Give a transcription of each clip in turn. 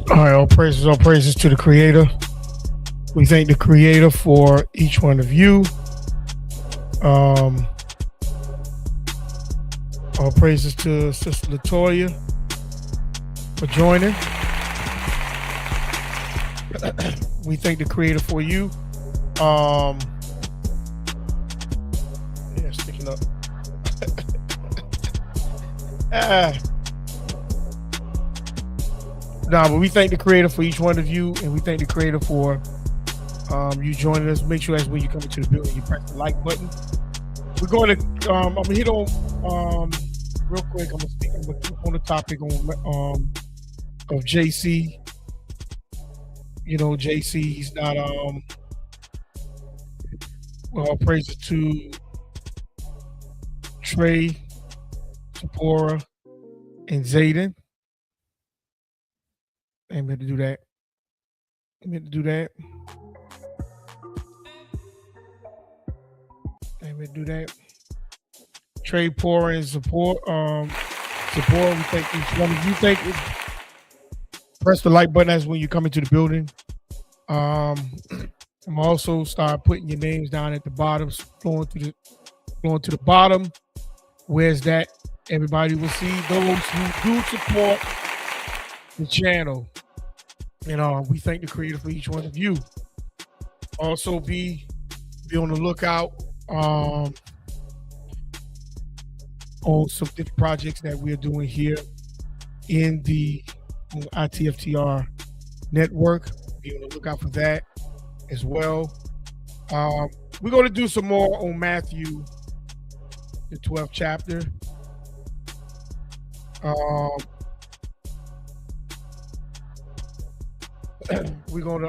All right, all praises to the Creator. We thank the Creator for each one of you. All praises to Sister Latoya for joining. We thank the Creator for you. Yeah, sticking up. But we thank the Creator for each one of you, and we thank the Creator for you joining us. Make sure that's when you come into the building, you press the like button. We're going to, I'm going to hit on, real quick, I'm going to keep on the topic of JC. You know, JC, he's not, well, praises to Trey, Sephora, and Zayden. I meant to do that. I meant to do that. I meant to do that. Trade pour and support. Support. We thank each one of you. Thank you. Press the like button as when you come into the building. I'm also start putting your names down at the bottom, flowing to the bottom. Where's that? Everybody will see those who do support the channel. And we thank the Creator for each one of you. Also be on the lookout on some different projects that we're doing here in the ITFTR network. Be on the lookout for that as well. We're going to do some more on Matthew, the 12th chapter. We're going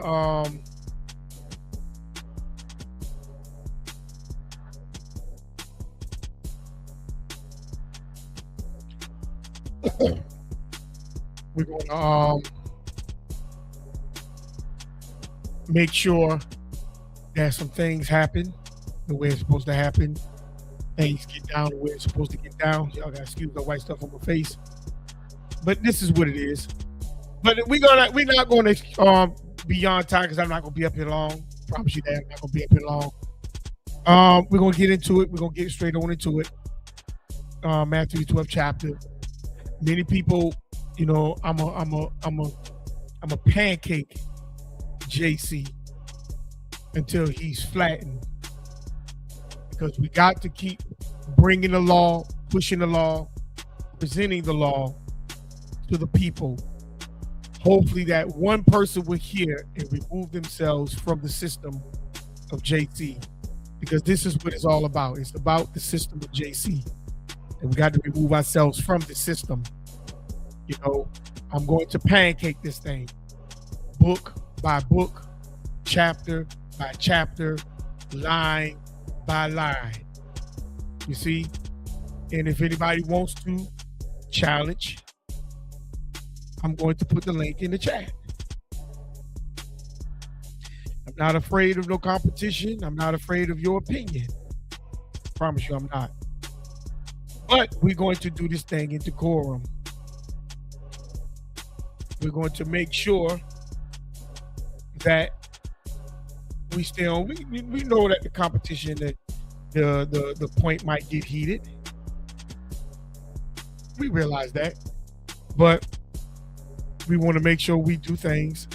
to make sure that some things happen the way it's supposed to happen. Things get down the way it's supposed to get down. Y'all got to excuse the white stuff on my face, but this is what it is. But we're not gonna be on time because I'm not gonna be up here long. Promise you that I'm not gonna be up here long. We're gonna get into it. We're gonna get straight on into it. Matthew 12th chapter. Many people, you know, I'm a pancake JC until he's flattened, because we got to keep bringing the law, pushing the law, presenting the law to the people. Hopefully that one person will hear and remove themselves from the system of JC, because this is what it's all about. It's about the system of JC, and we got to remove ourselves from the system. You know, I'm going to pancake this thing, book by book, chapter by chapter, line by line. You see? And if anybody wants to challenge, I'm going to put the link in the chat. I'm not afraid of no competition. I'm not afraid of your opinion. I promise you I'm not. But we're going to do this thing in decorum. We're going to make sure that we stay on. We know that the competition, that the point might get heated. We realize that. But we want to make sure we do things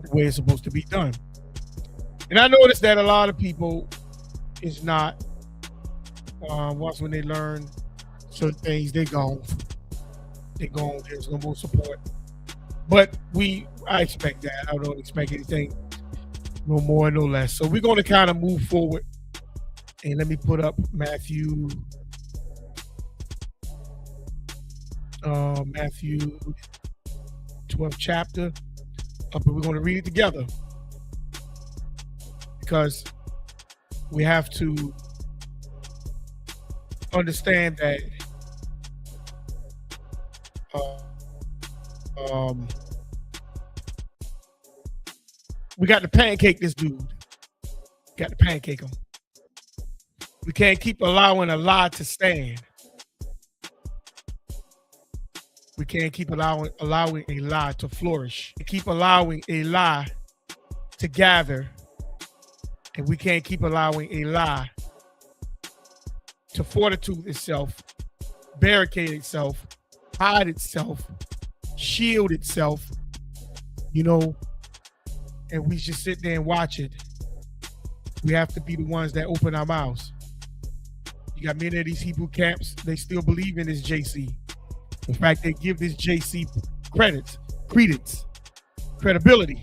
the way it's supposed to be done. And I noticed that a lot of people is not, once when they learn certain things, they're gone. There's no more support. But I expect that. I don't expect anything, no more, no less. So we're going to kind of move forward And let me put up Matthew 12th chapter. But we're going to read it together because we have to understand that we got to pancake this dude. Got to pancake him. We can't keep allowing a lie to stand. We can't keep allowing a lie to flourish. We keep allowing a lie to gather. And we can't keep allowing a lie to fortitude itself, barricade itself, hide itself, shield itself, and we just sit there and watch it. We have to be the ones that open our mouths. You got many of these Hebrew camps, they still believe in this JC. In fact, they give this JC credence, credibility.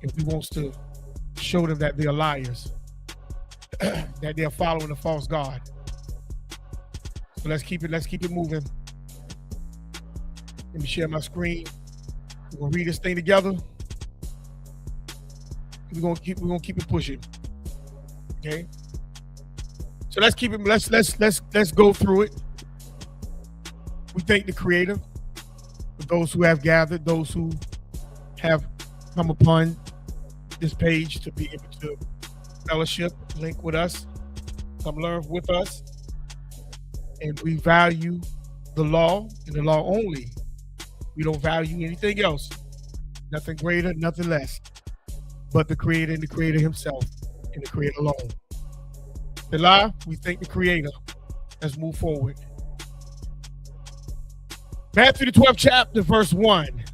If we wants to show them that they're liars, that they're following a false god. So let's keep it moving. Let me share my screen. We're gonna read this thing together. We're gonna keep it pushing. Okay. So let's go through it. We thank the Creator for those who have gathered, those who have come upon this page to be able to fellowship, link with us, come learn with us. And we value the law and the law only. We don't value anything else. Nothing greater, nothing less. But the Creator and the Creator himself and the Creator alone. Billah, we thank the Creator. Let's move forward. Matthew the 12th chapter, verse 1.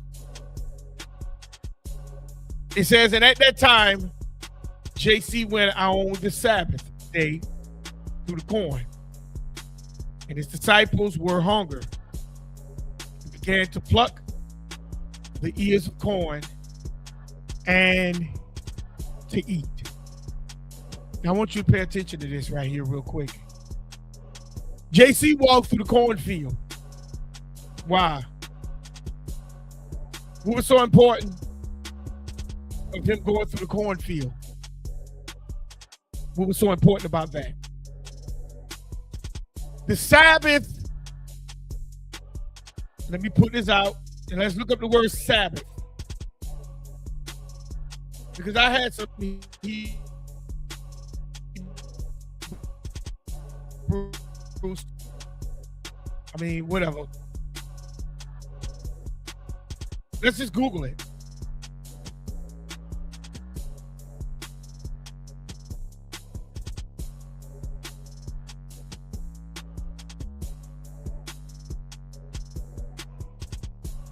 It says, and at that time, JC went out on the Sabbath day through the corn, and his disciples were hungry. He began to pluck the ears of corn and to eat. Now I want you to pay attention to this right here real quick. JC walked through the cornfield. Why? What was so important of him going through the cornfield? What was so important about that? The Sabbath, let me put this out and let's look up the word Sabbath. Because I had some whatever. Let's just Google it.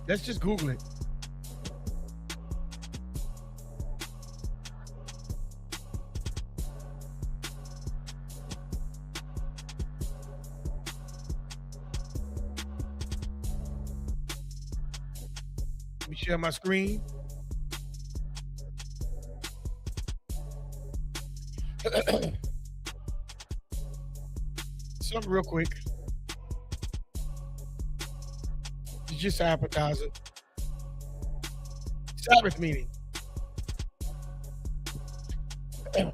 Let's just Google it. Let me share my screen. Something real quick. It's just an appetizer. Sabbath meaning. And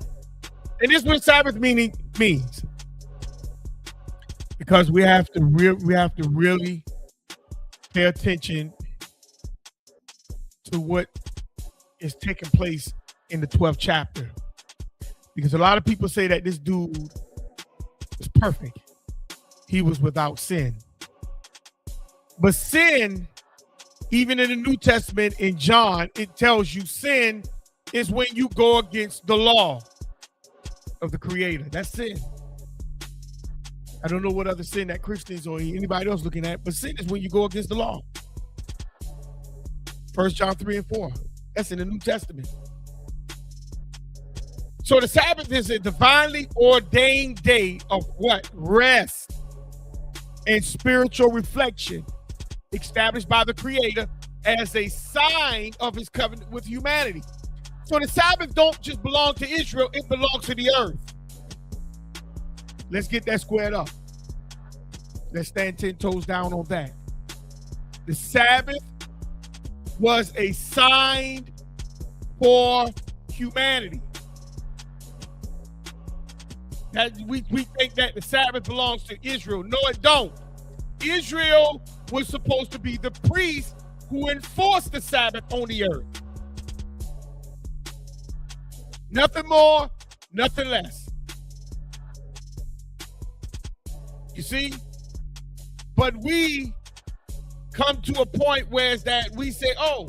this is what Sabbath meaning means. Because we have to really pay attention to what is taking place in the 12th chapter. Because a lot of people say that this dude was perfect. He was without sin. But sin, even in the New Testament, in John, it tells you sin is when you go against the law of the Creator. That's sin. I don't know what other sin that Christians or anybody else looking at, but sin is when you go against the law. 1 John 3 and 4. That's in the New Testament. So the Sabbath is a divinely ordained day of what? Rest and spiritual reflection, established by the Creator as a sign of his covenant with humanity. So the Sabbath don't just belong to Israel, it belongs to the earth. Let's get that squared up. Let's stand 10 toes down on that. The Sabbath was a sign for humanity. That we think that the Sabbath belongs to Israel. No, it don't. Israel was supposed to be the priest who enforced the Sabbath on the earth. Nothing more, nothing less. You see? But we come to a point where it's that we say, oh,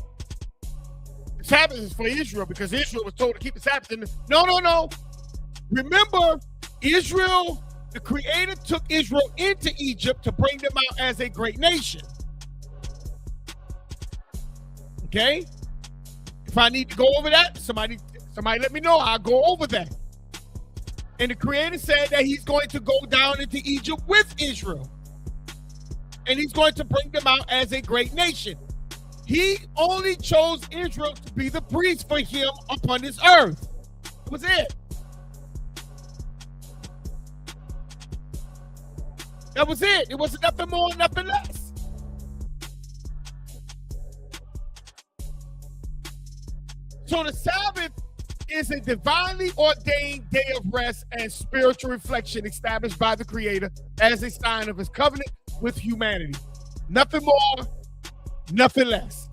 the Sabbath is for Israel because Israel was told to keep the Sabbath. No. Remember, Israel, the Creator took Israel into Egypt to bring them out as a great nation. Okay? If I need to go over that, somebody let me know. I'll go over that. And the Creator said that he's going to go down into Egypt with Israel. And he's going to bring them out as a great nation. He only chose Israel to be the priest for him upon this earth. That was it. That was it. It wasn't nothing more, nothing less. So the Sabbath is a divinely ordained day of rest and spiritual reflection established by the Creator as a sign of his covenant with humanity. Nothing more, nothing less.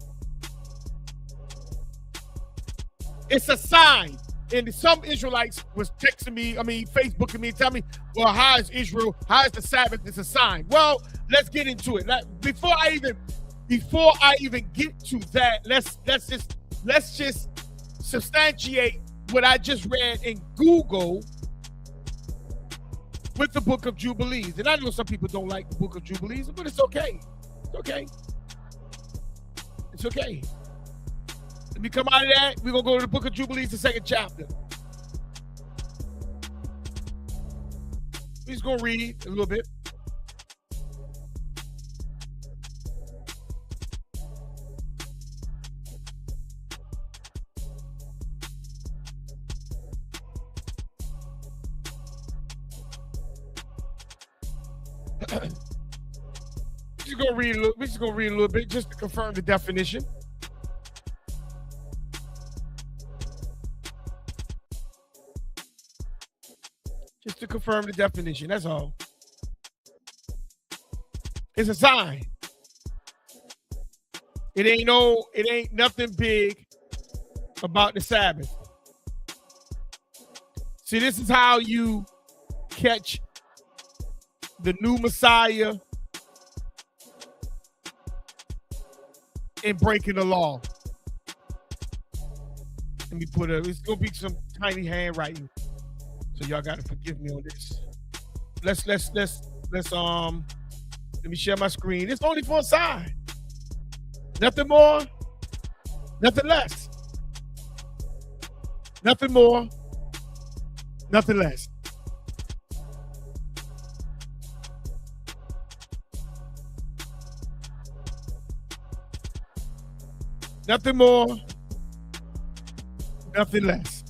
It's a sign. And some Israelites was texting me, Facebooking me, and telling me, well, how is Israel, how is the Sabbath? It's a sign. Well, let's get into it. Before I even get to that, let's just substantiate what I just read in Google with the Book of Jubilees. And I know some people don't like the Book of Jubilees, but it's okay. It's okay. It's okay. Let me come out of that. We're going to go to the Book of Jubilees, the 2nd chapter. We're just going to read a little bit. We're just gonna read a little bit just to confirm the definition. Just to confirm the definition, that's all. It's a sign. It ain't nothing big about the Sabbath. See, this is how you catch the new Messiah in breaking the law. Let me it's gonna be some tiny handwriting, so y'all gotta forgive me on this. Let me share my screen. It's only for a sign. Nothing more, nothing less. Nothing more, nothing less. Nothing more, nothing less.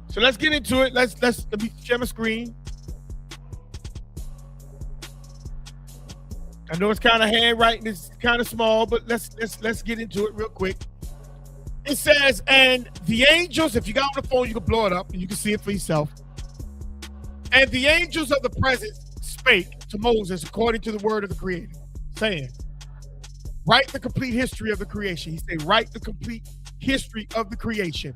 So let's get into it. Let me share my screen. I know it's kind of handwriting, it's kind of small, but let's get into it real quick. It says, and the angels, if you got on the phone, you can blow it up and you can see it for yourself. And the angels of the presence spake to Moses according to the word of the Creator, saying, write the complete history of the creation. He said, write the complete history of the creation.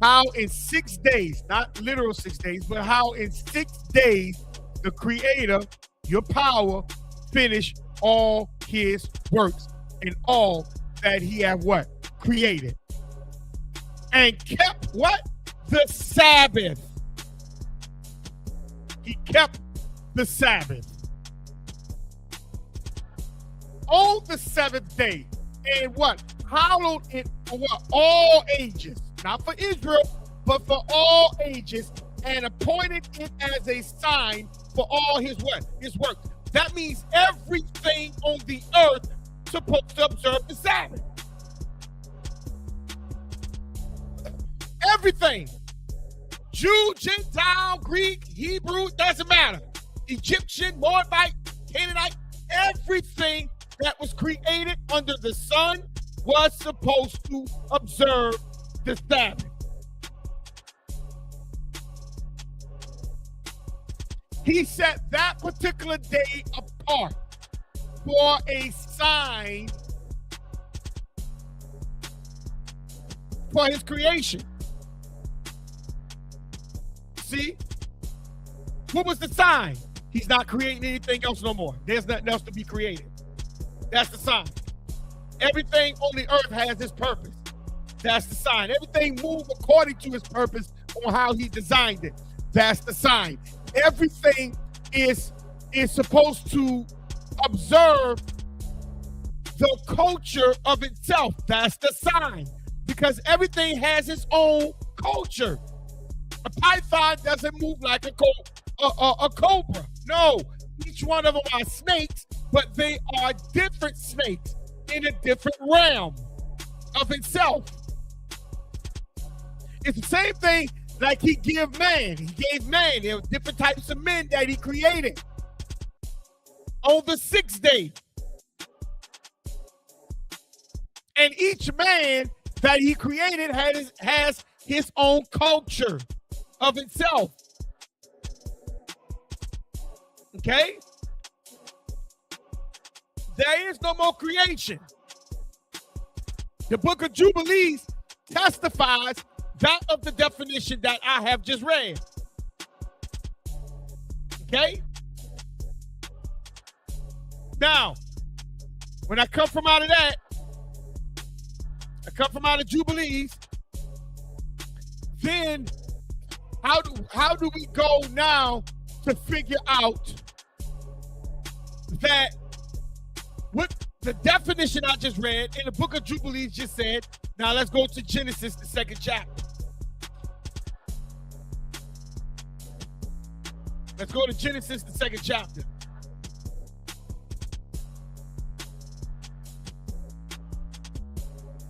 How in 6 days, not literal 6 days, but how in 6 days the Creator, your power, finished all his works and all that he have what? Created. And kept what? The Sabbath. He kept the Sabbath on the 7th day, and what? Hallowed it for what? All ages, not for Israel, but for all ages, and appointed it as a sign for all his what? His work. That means everything on the earth supposed to observe the Sabbath. Everything. Jew, Gentile, Greek, Hebrew, doesn't matter. Egyptian, Moabite, Canaanite, everything that was created under the sun was supposed to observe the Sabbath. He set that particular day apart for a sign for his creation. See? What was the sign? He's not creating anything else no more. There's nothing else to be created. That's the sign. Everything on the earth has its purpose. That's the sign. Everything moves according to his purpose on how he designed it. That's the sign. Everything is supposed to observe the culture of itself. That's the sign. Because everything has its own culture. A python doesn't move like a cobra. No, each one of them are snakes, but they are different snakes in a different realm of itself. It's the same thing like he gave man. He gave man. There were different types of men that he created on the sixth day. And each man that he created has his own culture of itself. Okay? There is no more creation. The book of Jubilees testifies that of the definition that I have just read. Okay? Now, when I come from out of that, I come from out of Jubilees, then how do we go now to figure out that what the definition I just read in the book of Jubilees just said? Now let's go to Genesis, the second chapter. Let's go to Genesis, the second chapter.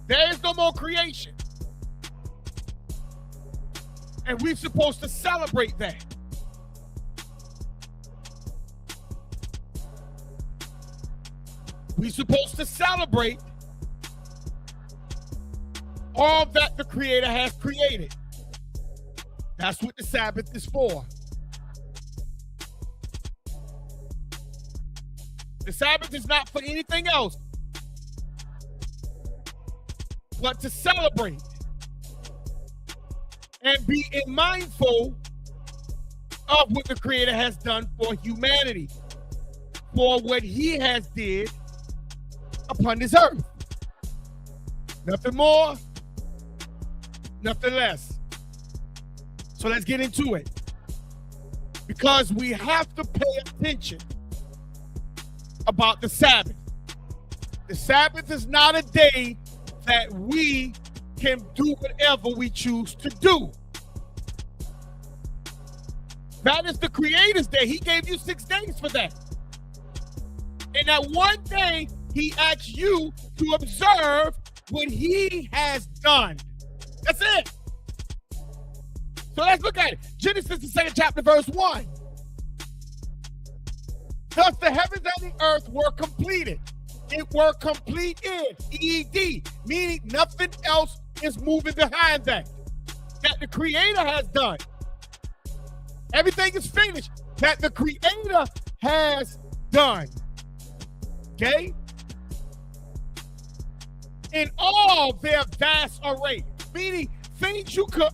There is no more creation. And we're supposed to celebrate that. We're supposed to celebrate all that the Creator has created. That's what the Sabbath is for. The Sabbath is not for anything else but to celebrate and be mindful of what the Creator has done for humanity, for what he has did upon this earth. Nothing more, nothing less. So let's get into it. Because we have to pay attention about the Sabbath. The Sabbath is not a day that we can do whatever we choose to do. That is the Creator's day. He gave you 6 days for that. And that one day, he asks you to observe what he has done. That's it. So let's look at it. Genesis, the second chapter, verse 1. Thus the heavens and the earth were completed. It were completed, ED, meaning nothing else is moving behind that the Creator has done. Everything is finished that the Creator has done. Okay? In all their vast array, meaning things you could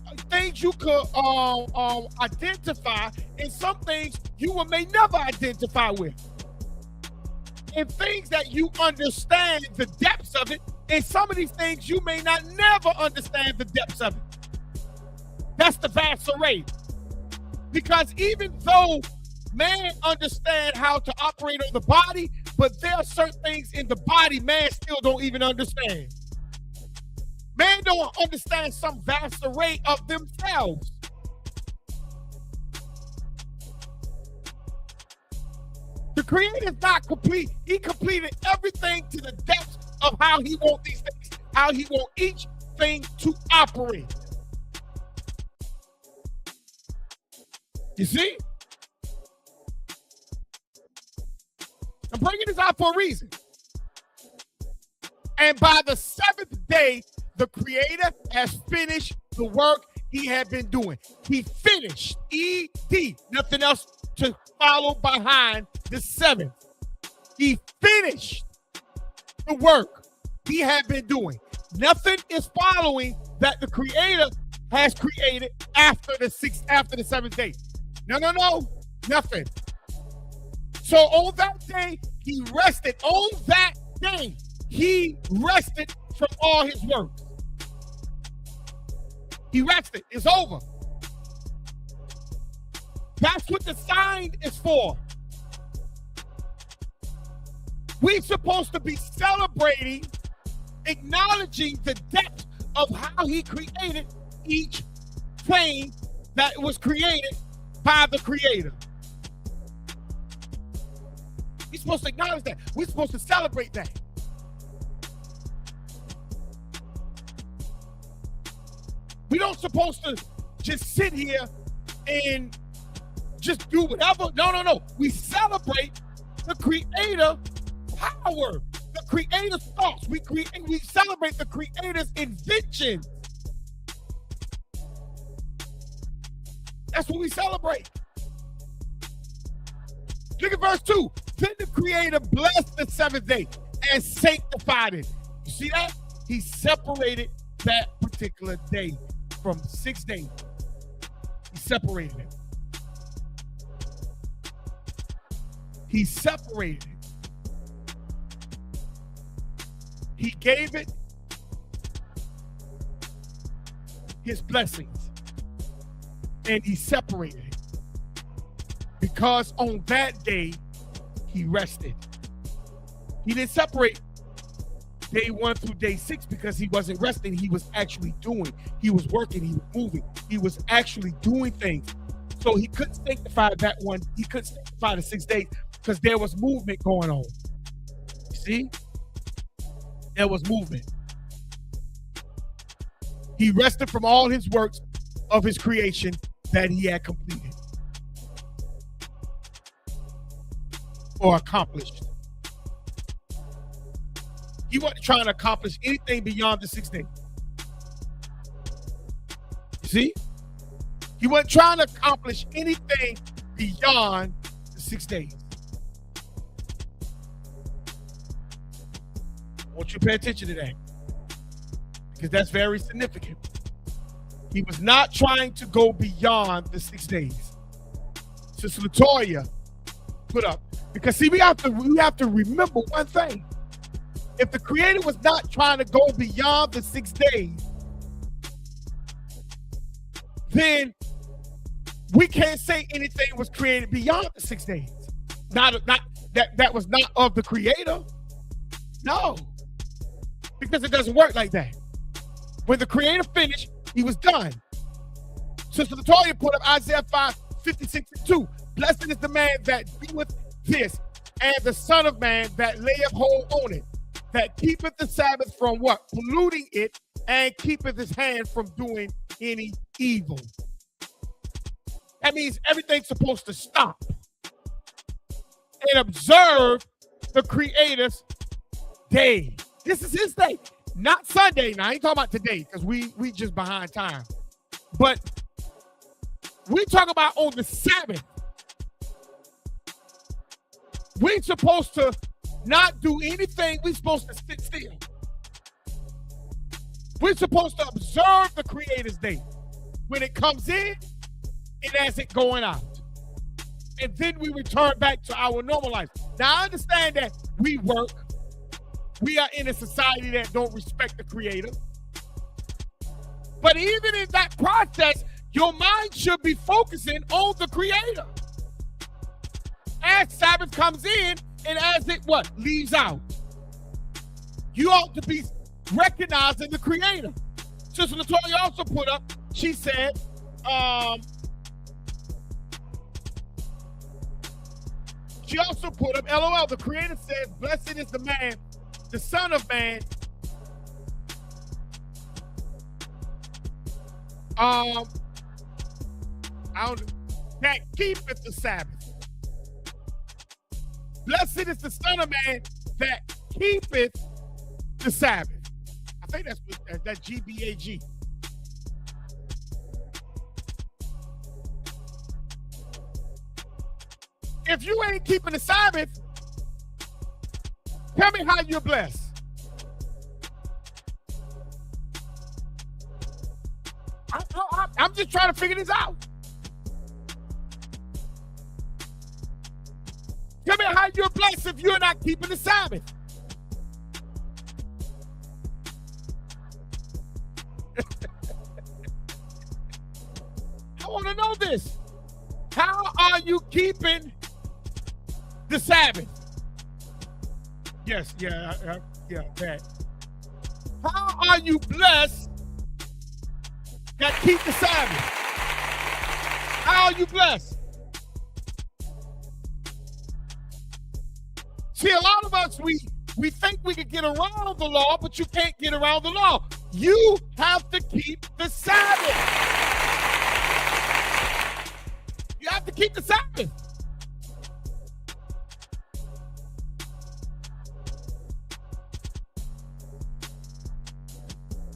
identify, and some things you may never identify with. And things that you understand the depths of it, and some of these things you may not never understand the depths of it. That's the vast array. Because even though man understands how to operate on the body, but there are certain things in the body man still don't even understand. Man don't understand some vast array of themselves. The Creator is not complete. He completed everything to the depths of how he wants these things, how he wants each thing to operate. You see? I'm bringing this out for a reason. And by the seventh day, the Creator has finished the work he had been doing. He finished, E-D, nothing else to follow behind the seventh. He finished the work he had been doing. Nothing is following that the Creator has created after the seventh day. No, nothing. So on that day, he rested. On that day, he rested from all his works. He rested. It's over. That's what the sign is for. We're supposed to be celebrating, acknowledging the depth of how he created each thing that was created by the Creator. We're supposed to acknowledge that. We're supposed to celebrate that. We don't supposed to just sit here and just do whatever. No. We celebrate the Creator power, the Creator's thoughts. We celebrate the Creator's inventions. That's what we celebrate. Look at verse 2. Then the Creator blessed the seventh day and sanctified it. You see that? He separated that particular day from 6 days. He separated it. He separated it. He gave it his blessings. And he separated it. Because on that day, he rested. He didn't separate day 1 through day 6 because he wasn't resting. He was actually doing. He was working. He was moving. He was actually doing things. So he couldn't sanctify that one. He couldn't sanctify the 6 days because there was movement going on. You see? There was movement. He rested from all his works of his creation that he had completed or accomplished. He wasn't trying to accomplish anything beyond the 6 days. See? He wasn't trying to accomplish anything beyond the 6 days. I want you to pay attention to that because that's very significant. He was not trying to go beyond the 6 days. Sister Latoya put up, because see, we have to remember one thing. If the Creator was not trying to go beyond the 6 days, then we can't say anything was created beyond the 6 days. Not that was not of the Creator. No, because it doesn't work like that. When the Creator finished, he was done. Sister Latoya put up Isaiah 5:56-2. Blessed is the man that doeth this, and the Son of Man that layeth hold on it, that keepeth the Sabbath from what? Polluting it, and keepeth his hand from doing any evil. That means everything's supposed to stop and observe the Creator's day. This is his day, not Sunday. Now, I ain't talking about today because we just behind time. But we talk about on the Sabbath. We're supposed to not do anything. We're supposed to sit still. We're supposed to observe the Creator's day when it comes in and as it going out. And then we return back to our normal life. Now, I understand that we work. We are in a society that don't respect the Creator. But even in that process, your mind should be focusing on the Creator. As Sabbath comes in and as it leaves out. You ought to be recognizing the Creator. Sister Latoya also put up, she said, She also put up, LOL, the creator says, blessed is the man, the son of man, that keepeth the Sabbath. Blessed is the son of man that keepeth the Sabbath. I think that's GBAG. If you ain't keeping the Sabbath, tell me how you're blessed. I'm just trying to figure this out. Tell me how you're blessed if you're not keeping the Sabbath. I want to know this. How are you keeping the Sabbath? Yes, that. How are you blessed that keep the Sabbath? How are you blessed? See, a lot of us, we think we can get around the law, but you can't get around the law. You have to keep the Sabbath. You have to keep the Sabbath.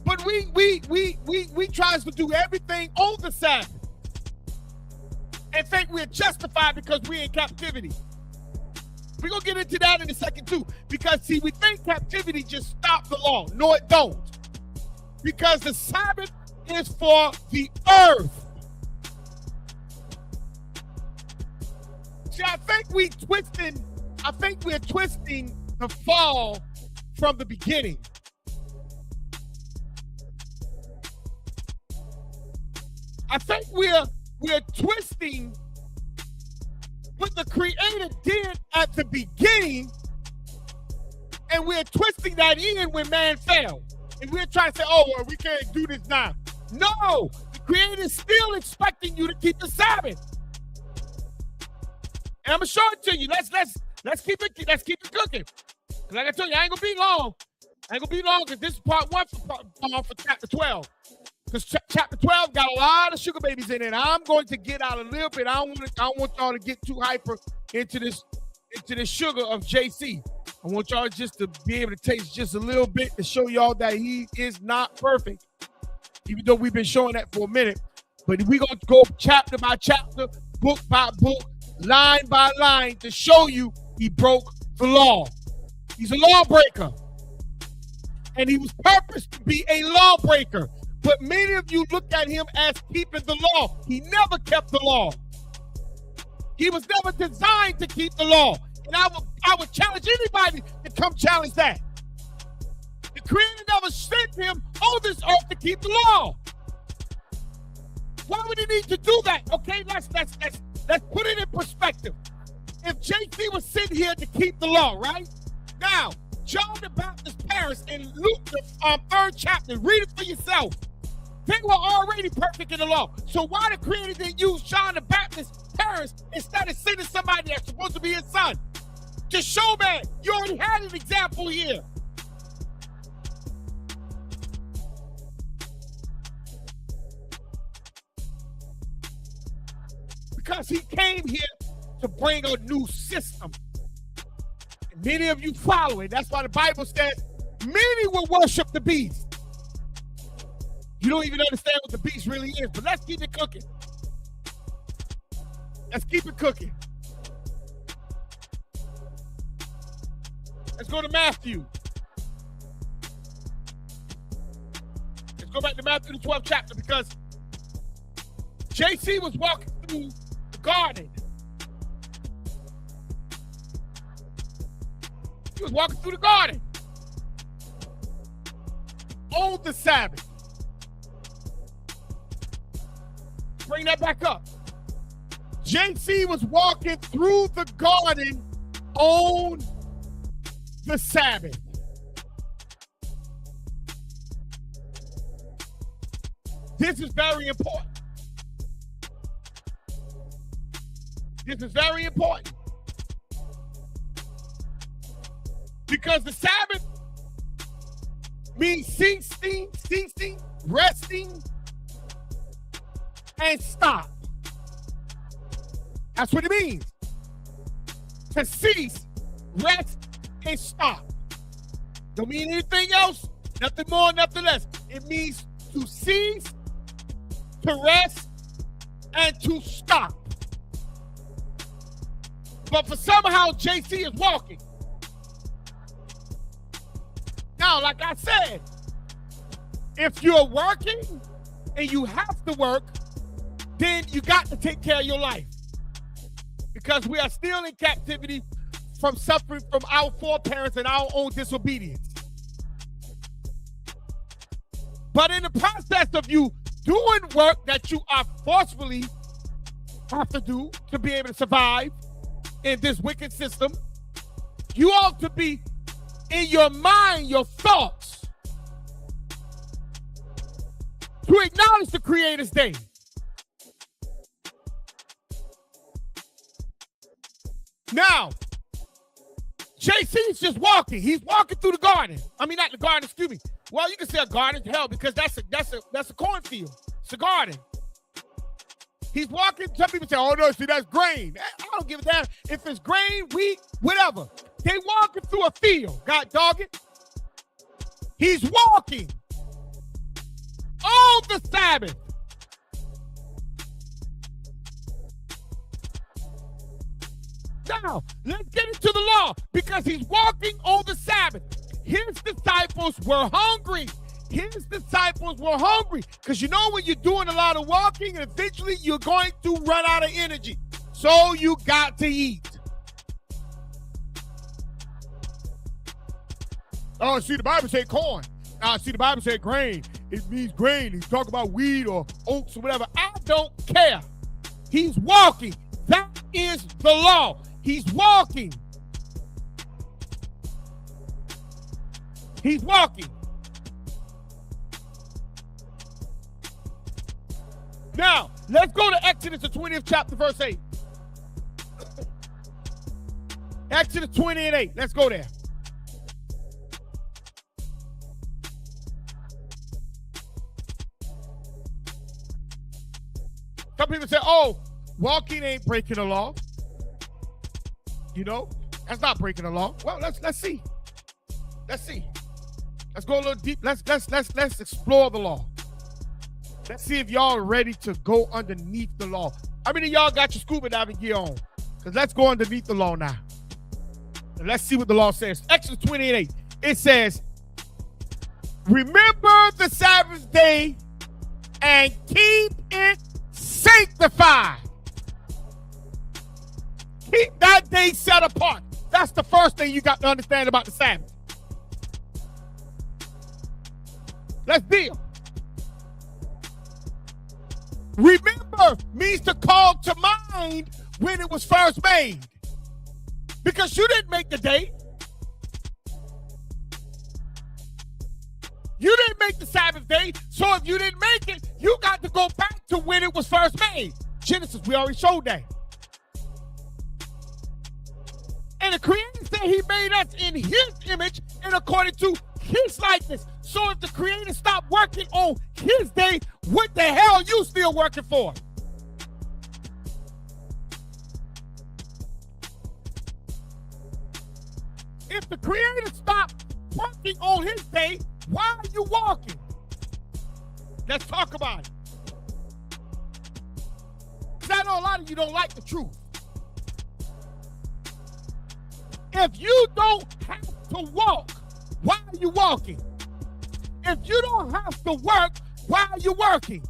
But we try to do everything on the Sabbath and think we're justified because we're in captivity. We're going to get into that in a second too, because see, we think captivity just stopped the law. No, it don't. Because the Sabbath is for the earth. See, I think we're twisting the fall from the beginning. I think we're twisting what the Creator did at the beginning, and we're twisting that in when man fell. And we're trying to say, oh, well, we can't do this now. No, the Creator is still expecting you to keep the Sabbath. And I'm gonna show it to you. Let's keep it cooking. Cause like I told you, I ain't gonna be long. Because this is part 1 for chapter 12. Because chapter 12 got a lot of sugar babies in it. I'm going to get out a little bit. I don't want y'all to get too hyper into this sugar of JC. I want y'all just to be able to taste just a little bit to show y'all that he is not perfect, even though we've been showing that for a minute. But we're going to go chapter by chapter, book by book, line by line to show you he broke the law. He's a lawbreaker. And he was purposed to be a lawbreaker. But many of you look at him as keeping the law. He never kept the law. He was never designed to keep the law. And I would challenge anybody to come challenge that. The Creator never sent him on this earth to keep the law. Why would he need to do that? Okay, let's put it in perspective. If JC was sent here to keep the law, right? Now, John the Baptist's parents in Luke, the 3rd chapter, read it for yourself. They were already perfect in the law. So why the Creator didn't use John the Baptist's parents instead of sending somebody that's supposed to be his son? To show, man, you already had an example here. Because he came here to bring a new system. And many of you follow it. That's why the Bible says many will worship the beast. You don't even understand what the beast really is, but let's keep it cooking. Let's keep it cooking. Let's go to Matthew. Let's go back to Matthew, the 12th chapter, because JC was walking through the garden. He was walking through the garden on the Sabbath. Bring that back up. JC was walking through the garden on the Sabbath. This is very important. This is very important. Because the Sabbath means ceasing, resting, and stop. That's what it means. To cease, rest, and stop. Don't mean anything else, nothing more, nothing less. It means to cease, to rest, and to stop. But for somehow JC is walking. Now, like I said, if you're working and you have to work, then you got to take care of your life. Because we are still in captivity from suffering from our foreparents and our own disobedience. But in the process of you doing work that you are forcefully have to do to be able to survive in this wicked system, you ought to be in your mind, your thoughts, to acknowledge the Creator's day. Now, JC's just walking. He's walking through the garden. I mean, not the garden, excuse me. Well, you can say a garden, hell, because that's a cornfield. It's a garden. He's walking. Some people say, oh, no, see, that's grain. I don't give a damn if it's grain, wheat, whatever. They walking through a field. God dog it. He's walking on the Sabbath. Now, let's get into the law, because he's walking on the Sabbath. His disciples were hungry. Because you know when you're doing a lot of walking, eventually you're going to run out of energy. So you got to eat. Oh, see, the Bible said corn. Now, see, the Bible said grain. It means grain. He's talking about wheat or oats or whatever. I don't care. He's walking. That is the law. He's walking. He's walking. Now, let's go to Exodus, the 20th chapter, verse 8. Exodus 20 and 8. Let's go there. Some people say, oh, walking ain't breaking the law. You know, that's not breaking the law. Well, let's see. Let's see. Let's go a little deep. Let's explore the law. Let's see if y'all are ready to go underneath the law. How many of y'all got your scuba diving gear on? Because let's go underneath the law now. And let's see what the law says. Exodus 28. It says, remember the Sabbath day and keep it sanctified. Keep that day set apart. That's the first thing you got to understand about the Sabbath. Let's deal. Remember means to call to mind when it was first made. Because you didn't make the day. You didn't make the Sabbath day. So if you didn't make it, you got to go back to when it was first made. Genesis, we already showed that. And the Creator said he made us in his image and according to his likeness. So if the Creator stopped working on his day, what the hell are you still working for? If the Creator stopped working on his day, why are you walking? Let's talk about it. Because I know a lot of you don't like the truth. If you don't have to walk, why are you walking? If you don't have to work, why are you working?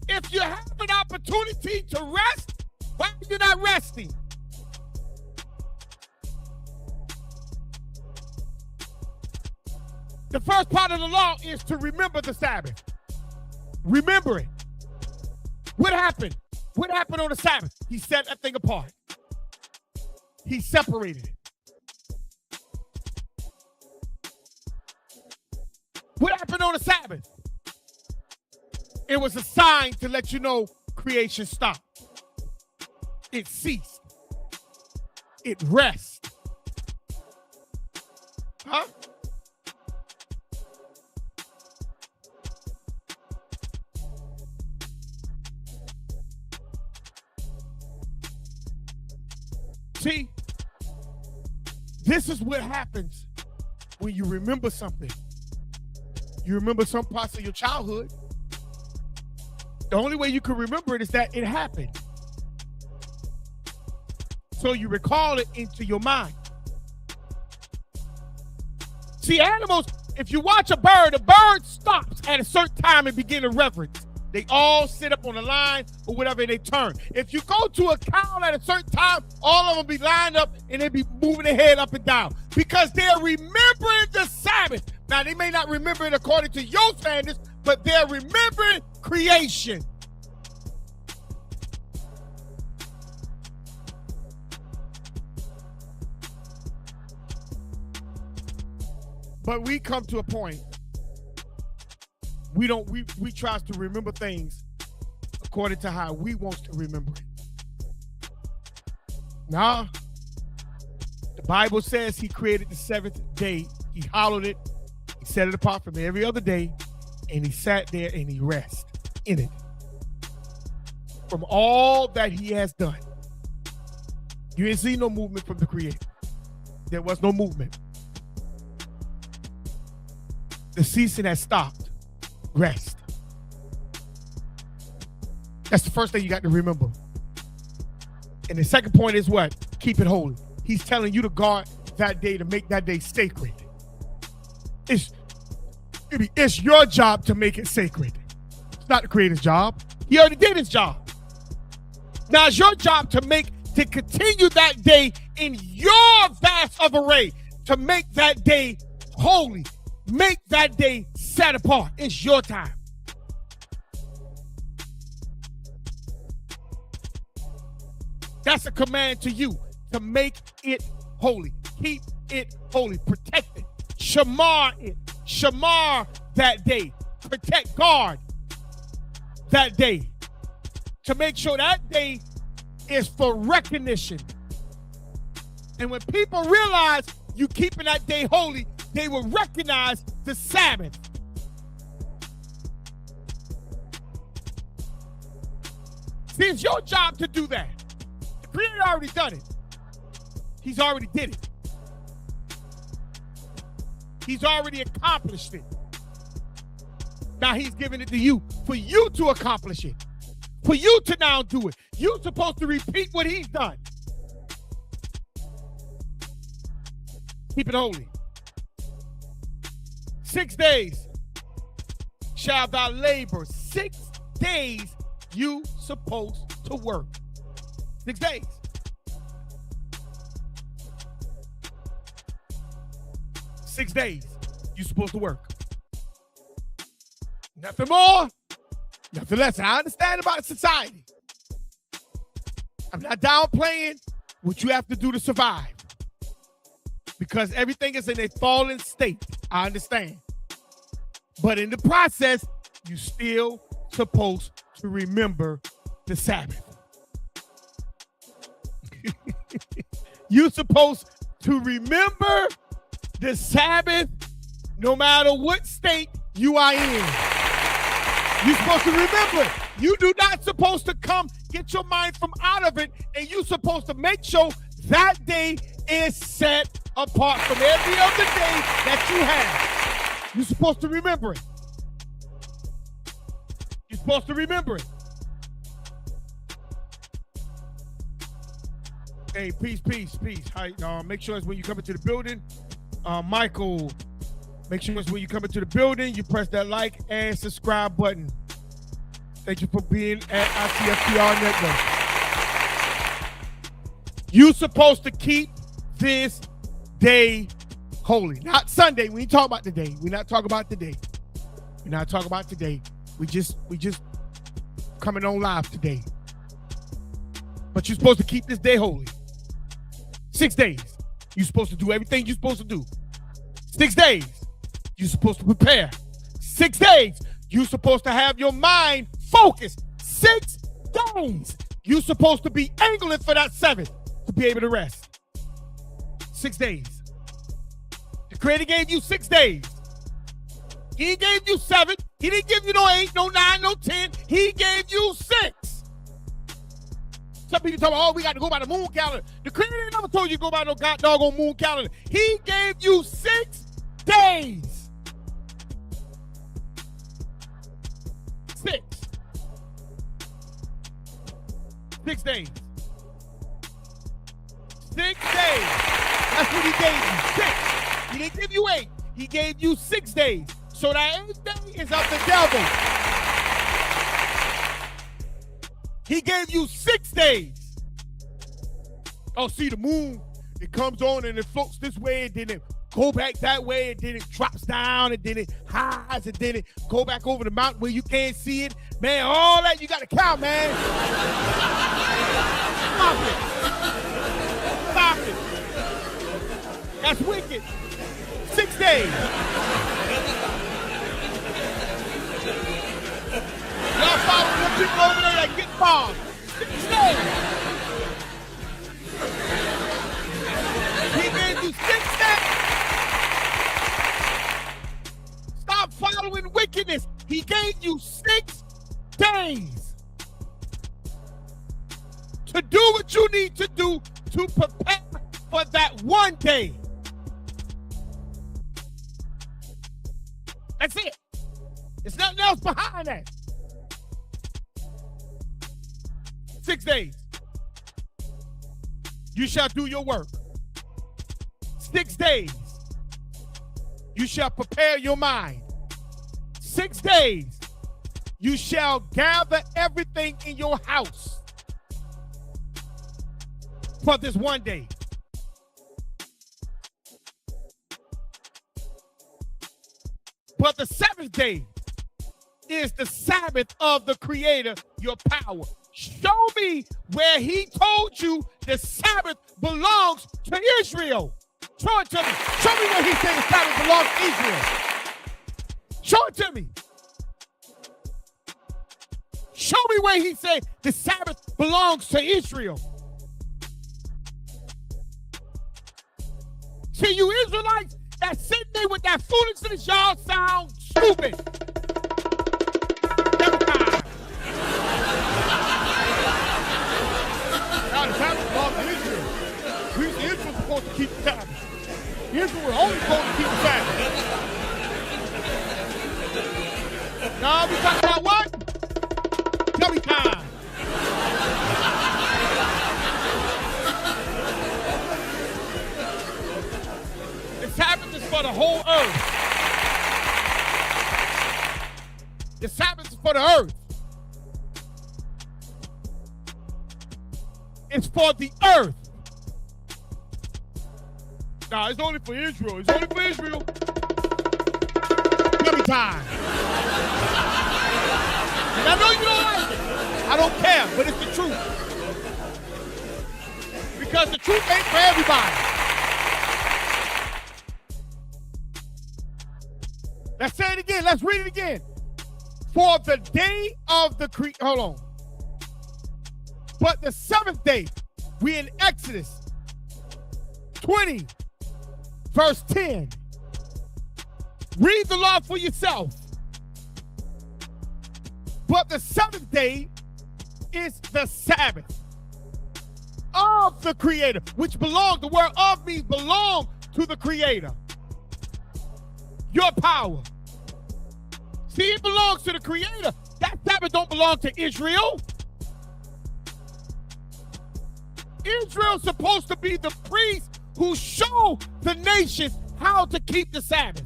If you have an opportunity to rest, why are you not resting? The first part of the law is to remember the Sabbath. Remember it. What happened? What happened on the Sabbath? He set that thing apart. He separated it. What happened on the Sabbath? It was a sign to let you know creation stopped. It ceased. It rests. Huh? See, this is what happens when you remember something. You remember some parts of your childhood. The only way you can remember it is that it happened. So you recall it into your mind. See, animals, if you watch a bird stops at a certain time and begin to reverence. They all sit up on the line or whatever, and they turn. If you go to a cow at a certain time, all of them be lined up and they be moving their head up and down because they're remembering the Sabbath. Now, they may not remember it according to your standards, but they're remembering creation. But we come to a point, we try to remember things according to how we want to remember it. Nah, the Bible says he created the seventh day. He hallowed it. He set it apart from every other day, and he sat there and he rested in it. From all that he has done, you didn't see no movement from the Creator. There was no movement. The season has stopped. Rest. That's the first thing you got to remember. And the second point is what? Keep it holy. He's telling you to guard that day, to make that day sacred. It's your job to make it sacred. It's not the Creator's job. He already did his job. Now it's your job to continue that day in your vast of array, to make that day holy. Make that day set apart. It's your time. That's a command to you, to make it holy. Keep it holy. Protect it. Shamar it. Shamar that day. Protect, guard that day. To make sure that day is for recognition. And when people realize you keeping that day holy, they will recognize the Sabbath. See, it's your job to do that. The Creator already done it. He's already did it. He's already accomplished it. Now he's giving it to you for you to accomplish it. For you to now do it. You're supposed to repeat what he's done. Keep it holy. 6 days shall thou labor. 6 days you supposed to work. 6 days. 6 days you supposed to work. Nothing more, nothing less. I understand about society. I'm not downplaying what you have to do to survive, because everything is in a fallen state. I understand. But in the process, you still supposed to remember the Sabbath. You're supposed to remember the Sabbath no matter what state you are in. You're supposed to remember it. You do not supposed to get your mind from out of it, and you're supposed to make sure that day is set apart from every other day that you have. You're supposed to remember it. You're supposed to remember it. Hey, peace. Hi, make sure it's when you come into the building. Michael, make sure it's when you come into the building, you press that like and subscribe button. Thank you for being at ITFPR Network. You're supposed to keep this day holy. Not Sunday. We ain't talking about today. We're not talking about today. We're not talking about today. We just coming on live today. But you're supposed to keep this day holy. 6 days. You're supposed to do everything you're supposed to do. 6 days. You're supposed to prepare. 6 days. You're supposed to have your mind focused. 6 days. You're supposed to be angling for that 7th to be able to rest. 6 days. The Creator gave you 6 days. He gave you 7. He didn't give you no 8, no 9, no 10. He gave you 6. Some people talk about, oh, we got to go by the moon calendar. The Creator never told you to go by no god doggone moon calendar. He gave you 6 days. 6. 6 days. 6 days. That's what he gave you. 6. He didn't give you 8. He gave you 6 days. So that 8th day is of the devil. He gave you 6 days. Oh, see, the moon, it comes on and it floats this way, and then it go back that way, and then it drops down, and then it highs, and then it go back over the mountain where you can't see it. Man, all that you got to count, man. Stop it. Stop it. That's wicked. 6 days. Y'all follow the people over there that get bombed. 6 days. He gave you 6 days. Stop following wickedness. He gave you 6 days to do what you need to do to prepare for that one day. That's it. There's nothing else behind that. 6 days. You shall do your work. 6 days. You shall prepare your mind. 6 days. You shall gather everything in your house for this one day. But the 7th day is the Sabbath of the Creator, your power. Show me where he told you the Sabbath belongs to Israel. Show it to me. Show me where he said the Sabbath belongs to Israel. Show it to me. Show me where he said the Sabbath belongs to Israel. See, you Israelites that sitting there with that foolishness, y'all sound stupid. Every time. Now the Sabbath belongs to Israel. Israel's supposed to keep the Sabbath. Israel was only supposed to keep the Sabbath. Now we talking about what? Dummy time. The Sabbath is for the whole earth. The Sabbath is for the earth. It's for the earth. Nah, it's only for Israel. It's only for Israel. Dummy time. And I know you don't like it. I don't care, but it's the truth. Because the truth ain't for everybody. Let's say it again. Let's read it again. For the day of the hold on. But the 7th day, we in Exodus 20, verse 10. Read the law for yourself. But the 7th day is the Sabbath of the Creator, which belongs, the word of means belong to the Creator. Your power. See, it belongs to the Creator. That Sabbath don't belong to Israel. Israel's supposed to be the priest who show the nations how to keep the Sabbath.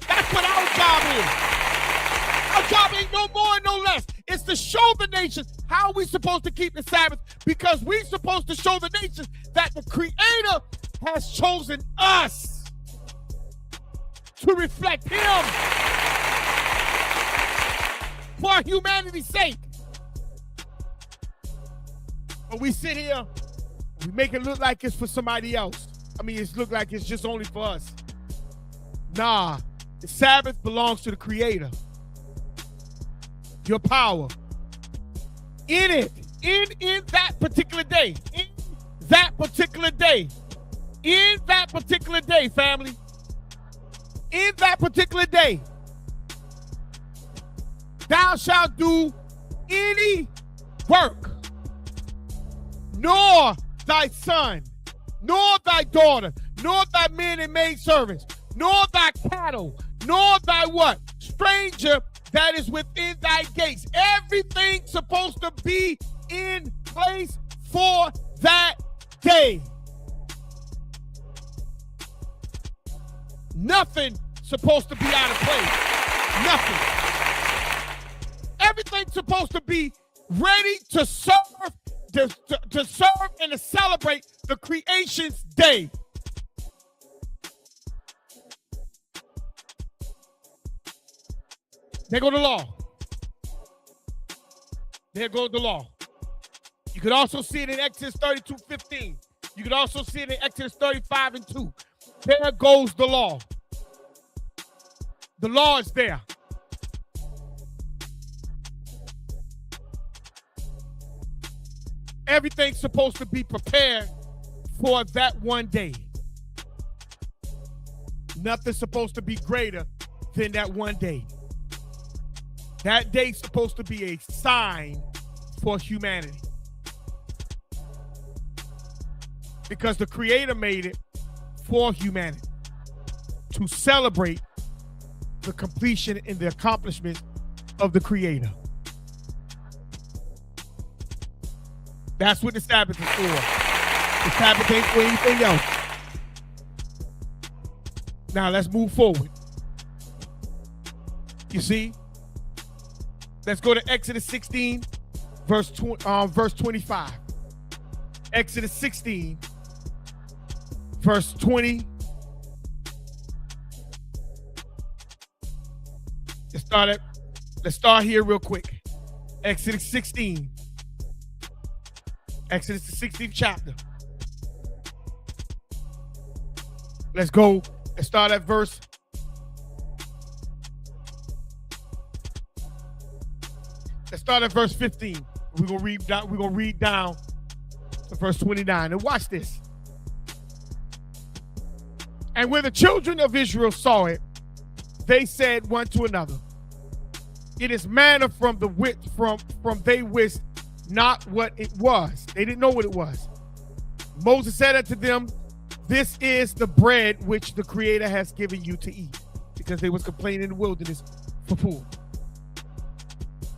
That's what our job is. Our job ain't no more and no less. It's to show the nations how we're supposed to keep the Sabbath, because we're supposed to show the nations that the Creator has chosen us to reflect Him for humanity's sake. But we sit here, we make it look like it's for somebody else. I mean, it look like it's just only for us. Nah, the Sabbath belongs to the Creator. Your power. In it, in that particular day, in that particular day, in that particular day, family, in that particular day, thou shalt do any work, nor thy son, nor thy daughter, nor thy men and maid servants, nor thy cattle, nor thy what? Stranger that is within thy gates. Everything's supposed to be in place for that day. Nothing supposed to be out of place. Nothing. Everything's supposed to be ready to serve, to serve and to celebrate the creation's day. There go the law. There goes the law. You could also see it in Exodus 32:15. You could also see it in Exodus 35:2. There goes the law. The law is there. Everything's supposed to be prepared for that one day. Nothing's supposed to be greater than that one day. That day's supposed to be a sign for humanity. Because the Creator made it for humanity to celebrate the completion and the accomplishment of the Creator. That's what the Sabbath is for. The Sabbath ain't for anything else. Now let's move forward. You see? Let's go to Exodus 16, verse 25. Exodus 16, verse 20. Let's start here real quick. Exodus 16. Exodus the 16th chapter. Let's go. Let's start at verse. Let's start at verse 15. We're gonna read down to verse 29. And watch this. And when the children of Israel saw it, they said one to another, "It is manna from the wit from they wist not what it was." They didn't know what it was. Moses said unto them, "This is the bread which the Creator has given you to eat," because they was complaining in the wilderness for food.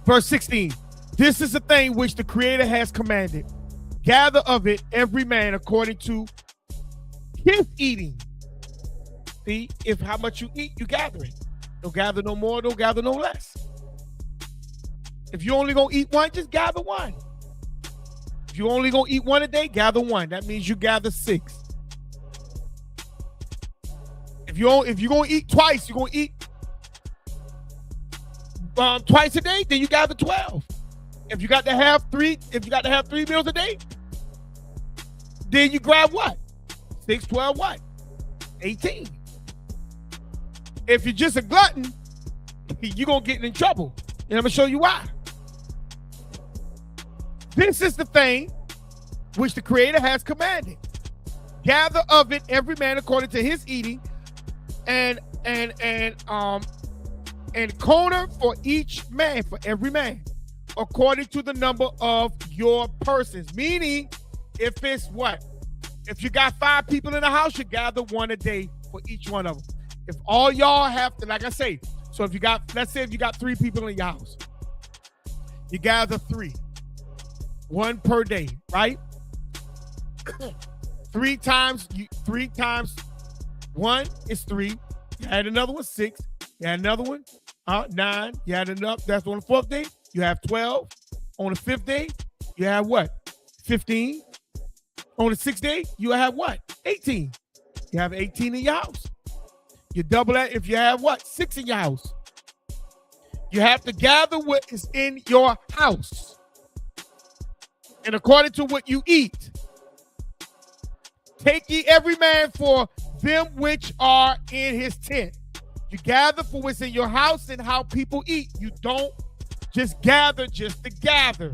Verse 16, "This is the thing which the Creator has commanded. Gather of it every man according to his eating." See, if how much you eat, you gather it. Don't gather no more, don't gather no less. If you're only going to eat one, just gather one. If you're only going to eat one a day, gather one. That means you gather 6. If you're going to eat twice, you're going to eat twice a day, then you gather 12. If you got to have 3 meals a day, then you grab what? 6, 12, what? 18. If you're just a glutton, you're going to get in trouble. And I'm going to show you why. This is the thing which the Creator has commanded. Gather of it every man according to his eating, and corner for each man, for every man, according to the number of your persons. Meaning, if it's what? If you got 5 people in the house, you gather one a day for each one of them. If all y'all have to, like I say, so if you got, let's say if you got 3 people in your house, you gather 3. 1 per day, right? 3 times 1 is 3. You add another one, 6. You add another one, 9. You add enough. That's on the 4th day. You have 12. On the 5th day, you have what? 15. On the 6th day, you have what? 18. You have 18 in your house. You double that if you have what? 6 in your house. You have to gather what is in your house. And according to what you eat, take ye every man for them which are in his tent. You gather for what's in your house and how people eat. You don't just gather just to gather.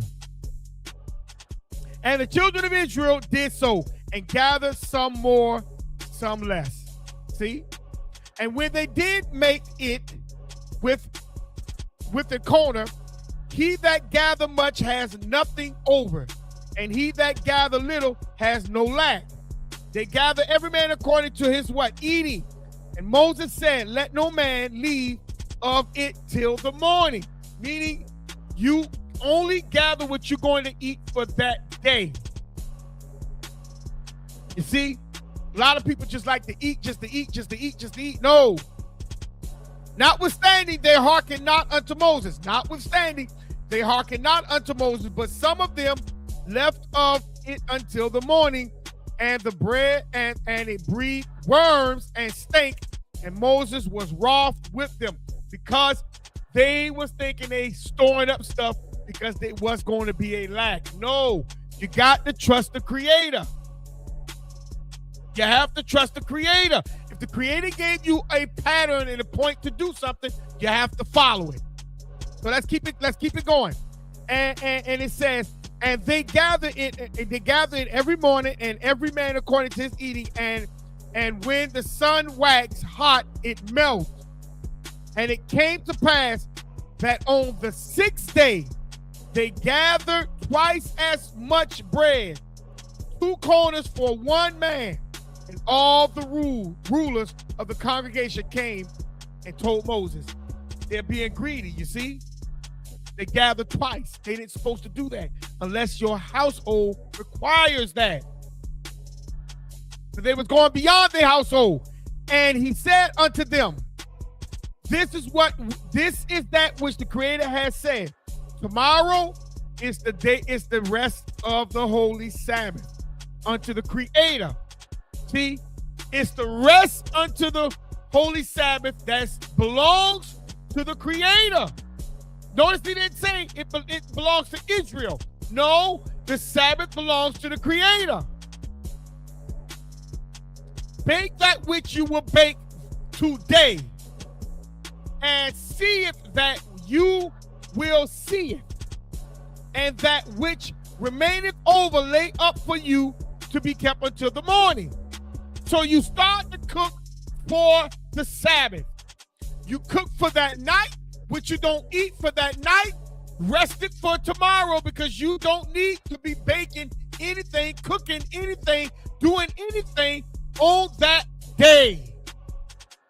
And the children of Israel did so, and gathered some more, some less. See? And when they did make it with the corner, he that gather much has nothing over, and he that gather little has no lack. They gather every man according to his what? Eating. And Moses said, let no man leave of it till the morning. Meaning, you only gather what you're going to eat for that day. You see, a lot of people just like to eat, just to eat, just to eat, just to eat. No. Notwithstanding, they hearken not unto Moses. Notwithstanding, they hearken not unto Moses, but some of them left of it until the morning, and the bread and it breathed worms and stank, and Moses was wroth with them because they was thinking they storing up stuff because there was going to be a lack. No, you got to trust the Creator. You have to trust the Creator. If the Creator gave you a pattern and a point to do something, you have to follow it. So let's keep it going. And it says, and they gather it every morning, and every man according to his eating, and when the sun waxed hot, it melted. And it came to pass that on the 6th day they gathered twice as much bread, 2 corners for one man. And all the rulers of the congregation came and told Moses. They're being greedy, you see? They gathered twice. They didn't supposed to do that unless your household requires that. So they was going beyond their household. And he said unto them, this is that which the Creator has said. Tomorrow is the day, is the rest of the holy Sabbath unto the Creator. See, it's the rest unto the holy Sabbath that belongs to the Creator. Notice he didn't say it belongs to Israel. No, the Sabbath belongs to the Creator. Bake that which you will bake today, and see it that you will see it, and that which remaineth over lay up for you to be kept until the morning. So you start to cook for the Sabbath. You cook for that night, which you don't eat for that night. Rest it for tomorrow, because you don't need to be baking anything, cooking anything, doing anything on that day.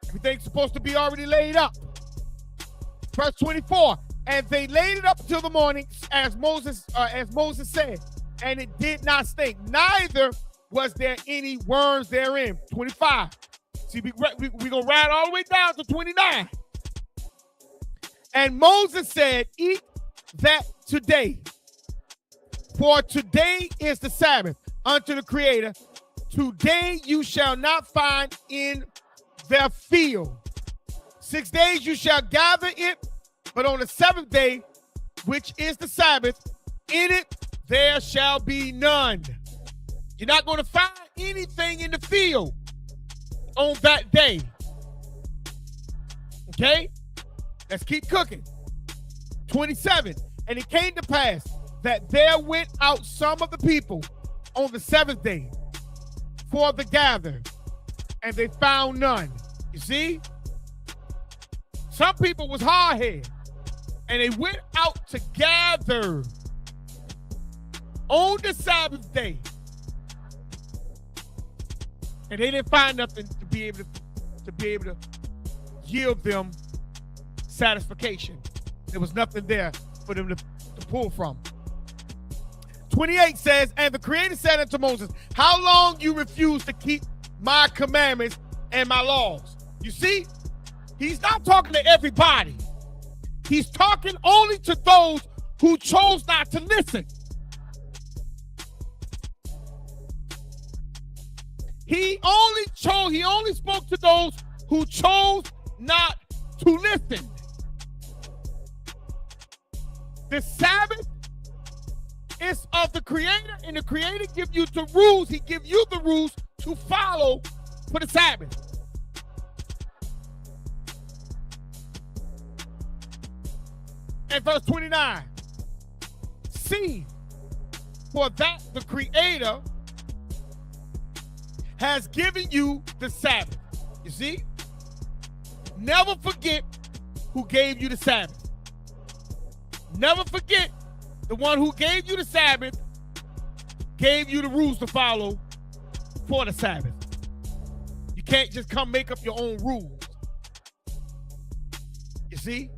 Everything's supposed to be already laid up. Verse 24, and they laid it up till the morning, as Moses said, and it did not stink, neither was there any worms therein. 25. See, we're going to ride all the way down to 29. And Moses said, eat that today, for today is the Sabbath unto the Creator. Today you shall not find in the field. 6 days you shall gather it, but on the 7th day, which is the Sabbath, in it there shall be none. You're not going to find anything in the field on that day. Okay? Let's keep cooking. 27. And it came to pass that there went out some of the people on the 7th day for the gather, and they found none. You see? Some people was hard-headed, and they went out to gather on the Sabbath day, and they didn't find nothing to be able to yield them satisfaction. There was nothing there for them to pull from. 28 says, and the Creator said unto Moses, how long you refuse to keep my commandments and my laws? You see, he's not talking to everybody. He's talking only to those who chose not to listen. He only spoke to those who chose not to listen. The Sabbath is of the Creator, and the Creator give you the rules. He give you the rules to follow for the Sabbath. And verse 29. See, For that the Creator has given you the Sabbath. You see? Never forget who gave you the Sabbath. Never forget the one who gave you the Sabbath, gave you the rules to follow for the Sabbath. You can't just come make up your own rules. You see?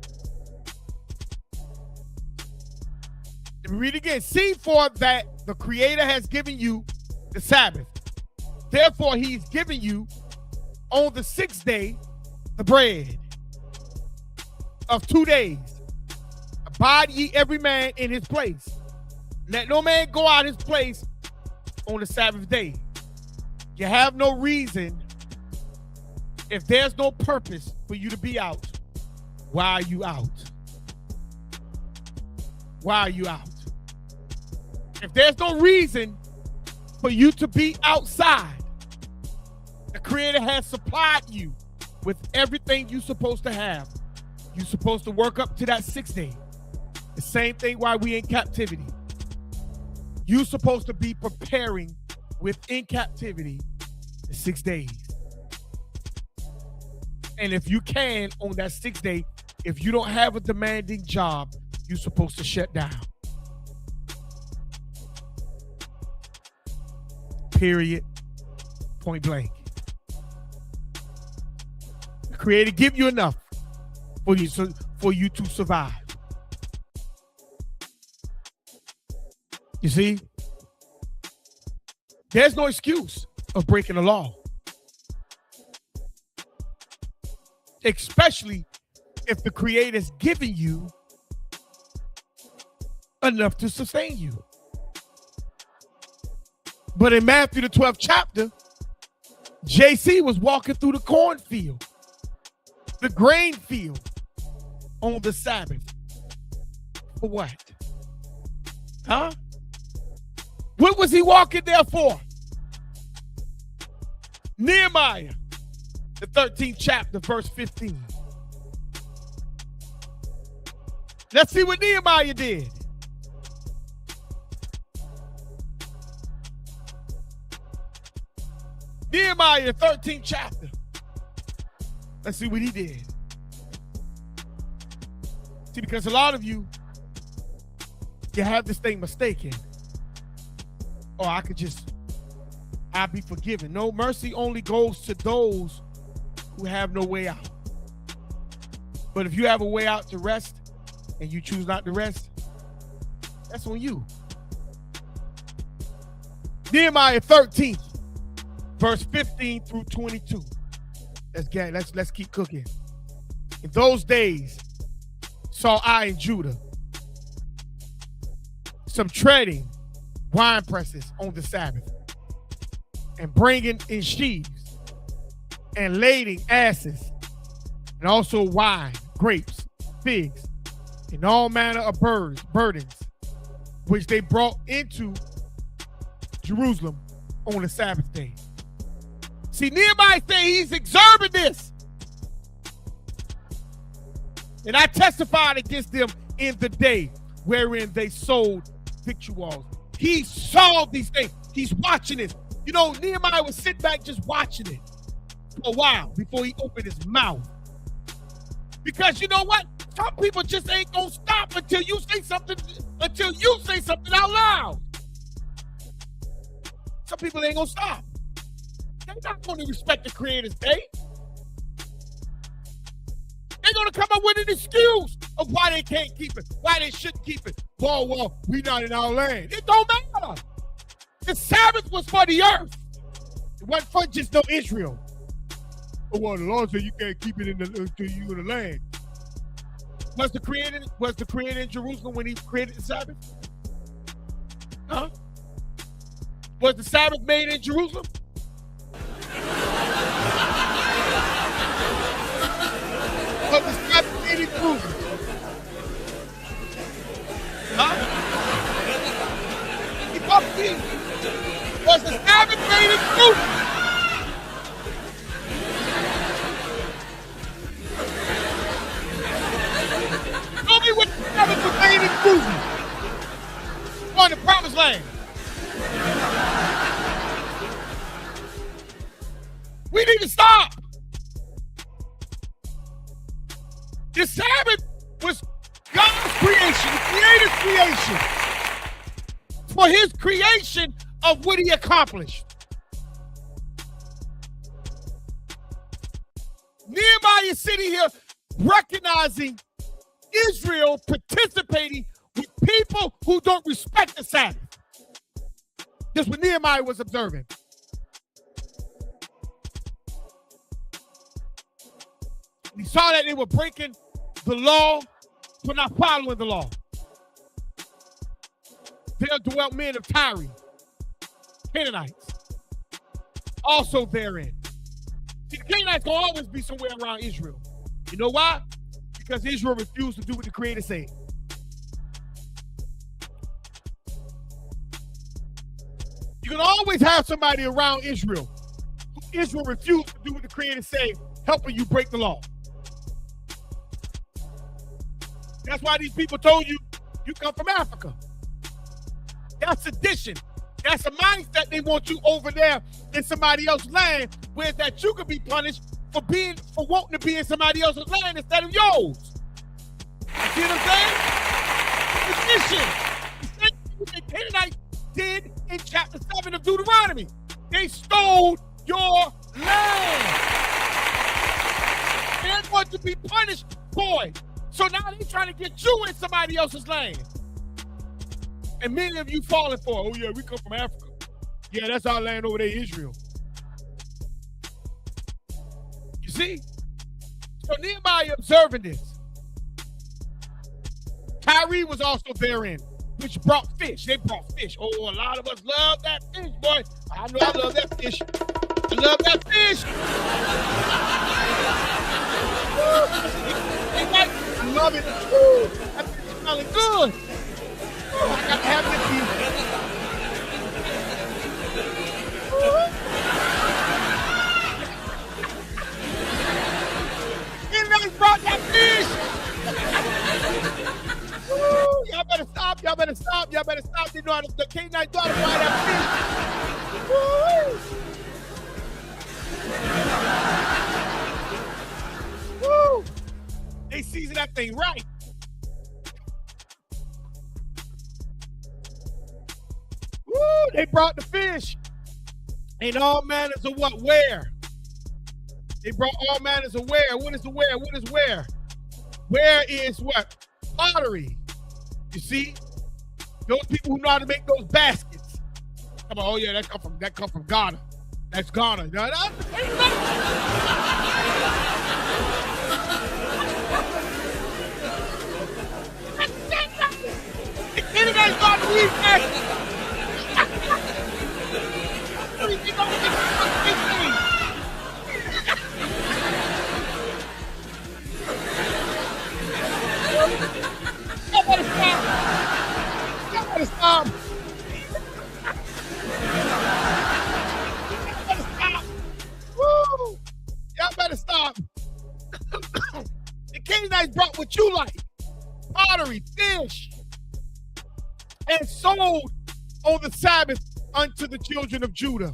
Let me read again. See, for that the Creator has given you the Sabbath. Therefore, he's given you on the 6th day the bread of 2 days. Abide ye every man in his place. Let no man go out his place on the Sabbath day. You have no reason, if there's no purpose for you to be out, why are you out? Why are you out? If there's no reason for you to be outside, the Creator has supplied you with everything you're supposed to have. You're supposed to work up to that 6th day. The same thing while we in captivity. You're supposed to be preparing within captivity the 6 days. And if you can, on that 6th day, if you don't have a demanding job, you're supposed to shut down. Period. Point blank. The Creator give you enough for you to survive. You see? There's no excuse of breaking the law. Especially if the Creator's giving you enough to sustain you. But in Matthew the 12th chapter, JC was walking through the cornfield, the grain field, on the Sabbath. For what? Huh? What was he walking there for? Nehemiah, the 13th chapter, verse 15. Let's see what Nehemiah did. Nehemiah, the 13th chapter. Let's see what he did. See, because a lot of you have this thing mistaken. Oh, I'll be forgiven. No, mercy only goes to those who have no way out. But if you have a way out to rest and you choose not to rest, that's on you. Nehemiah 13, verse 15 through 22. Let's keep cooking. In those days saw I in Judah some treading wine presses on the Sabbath, and bringing in sheaves, and lading asses, and also wine, grapes, figs, and all manner of burdens, which they brought into Jerusalem on the Sabbath day. See, Nehemiah said he's observing this. And I testified against them in the day wherein they sold victuals. He saw these things. He's watching it. You know, Nehemiah was sitting back just watching it for a while before he opened his mouth. Because you know what? Some people just ain't gonna stop until you say something out loud. Some people ain't gonna stop. They're not gonna respect the Creator's day. They're gonna come up with an excuse of why they can't keep it, why they shouldn't keep it. Well, we not in our land. It don't matter. The Sabbath was for the earth. It wasn't for just no Israel. Oh, well, the Lord said you can't keep it until you in the land. Was the Creator in Jerusalem when he created the Sabbath? Huh? Was the Sabbath made in Jerusalem? Was the Sabbath made in Jerusalem? Huh? Keep up, please. Was the Sabbath made in Jerusalem? Show me what the Sabbath was made in Jerusalem. On the promised land. We need to stop. The Sabbath was God's creation, the Creator's creation, for his creation of what he accomplished. Nehemiah is sitting here recognizing Israel participating with people who don't respect the Sabbath. That's what Nehemiah was observing. He saw that they were breaking the law for not following the law. There dwelt men of Tyre, Canaanites, also therein. See, the Canaanites will always be somewhere around Israel. You know why? Because Israel refused to do what the Creator said. You can always have somebody around Israel. Israel refused to do what the Creator said, helping you break the law. That's why these people told you, you come from Africa. That's sedition. That's a mindset they want you over there in somebody else's land, where that you could be punished for wanting to be in somebody else's land instead of yours. You see what I'm saying? Sedition. The same thing what the Canaanites did in chapter 7 of Deuteronomy. They stole your land. They're going to be punished for it. So now they're trying to get you in somebody else's land. And many of you falling for, oh yeah, we come from Africa. Yeah, that's our land over there, Israel. You see? So Nehemiah observing this. Tyre was also therein, which brought fish. They brought fish. Oh, a lot of us love that fish, boy. I know I love that fish. I love that fish. I love it. Ooh, that fish is smelling good. I got to have it to you. Canaanites brought that fish. Y'all better stop. Y'all better stop. Y'all better stop. They know how the Canaanites know how to buy that fish. Woo. They season that thing right. Woo, they brought the fish and all manners of what? Where? They brought all manners of where? What is the where? What is where? Where is what? Pottery. You see? Those people who know how to make those baskets. Come on, oh yeah, that come from Ghana. That's Ghana. No, Anybody's got to eat baskets. Y'all better stop. Y'all better stop. Y'all better stop. Woo. Y'all better stop. The Canaanites brought what you like. Pottery, fish. And sold on the Sabbath unto the children of Judah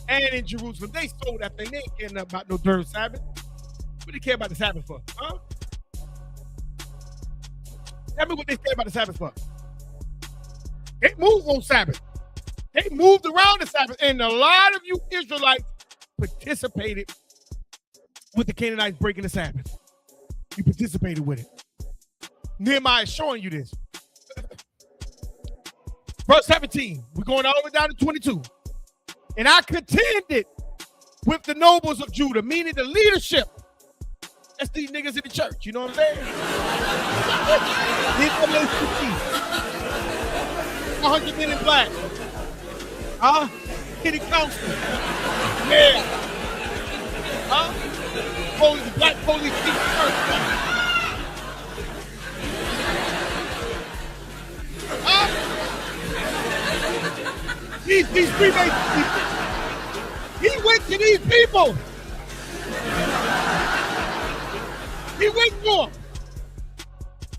and in Jerusalem. They sold that thing. They ain't caring about no third Sabbath. What do they care about the Sabbath for? Huh? Tell me what they care about the Sabbath for. They moved on Sabbath. They moved around the Sabbath. And a lot of you Israelites participated with the Canaanites breaking the Sabbath. You participated with it. Nehemiah is showing you this. Verse 17, we're going all the way down to 22. And I contended with the nobles of Judah, meaning the leadership. That's these niggas in the church, you know what I'm saying? 100 men in black. Huh? City council. Yeah. Huh? Police, the black police chief church. Huh? These Freemason people. He went to these people. He went for them.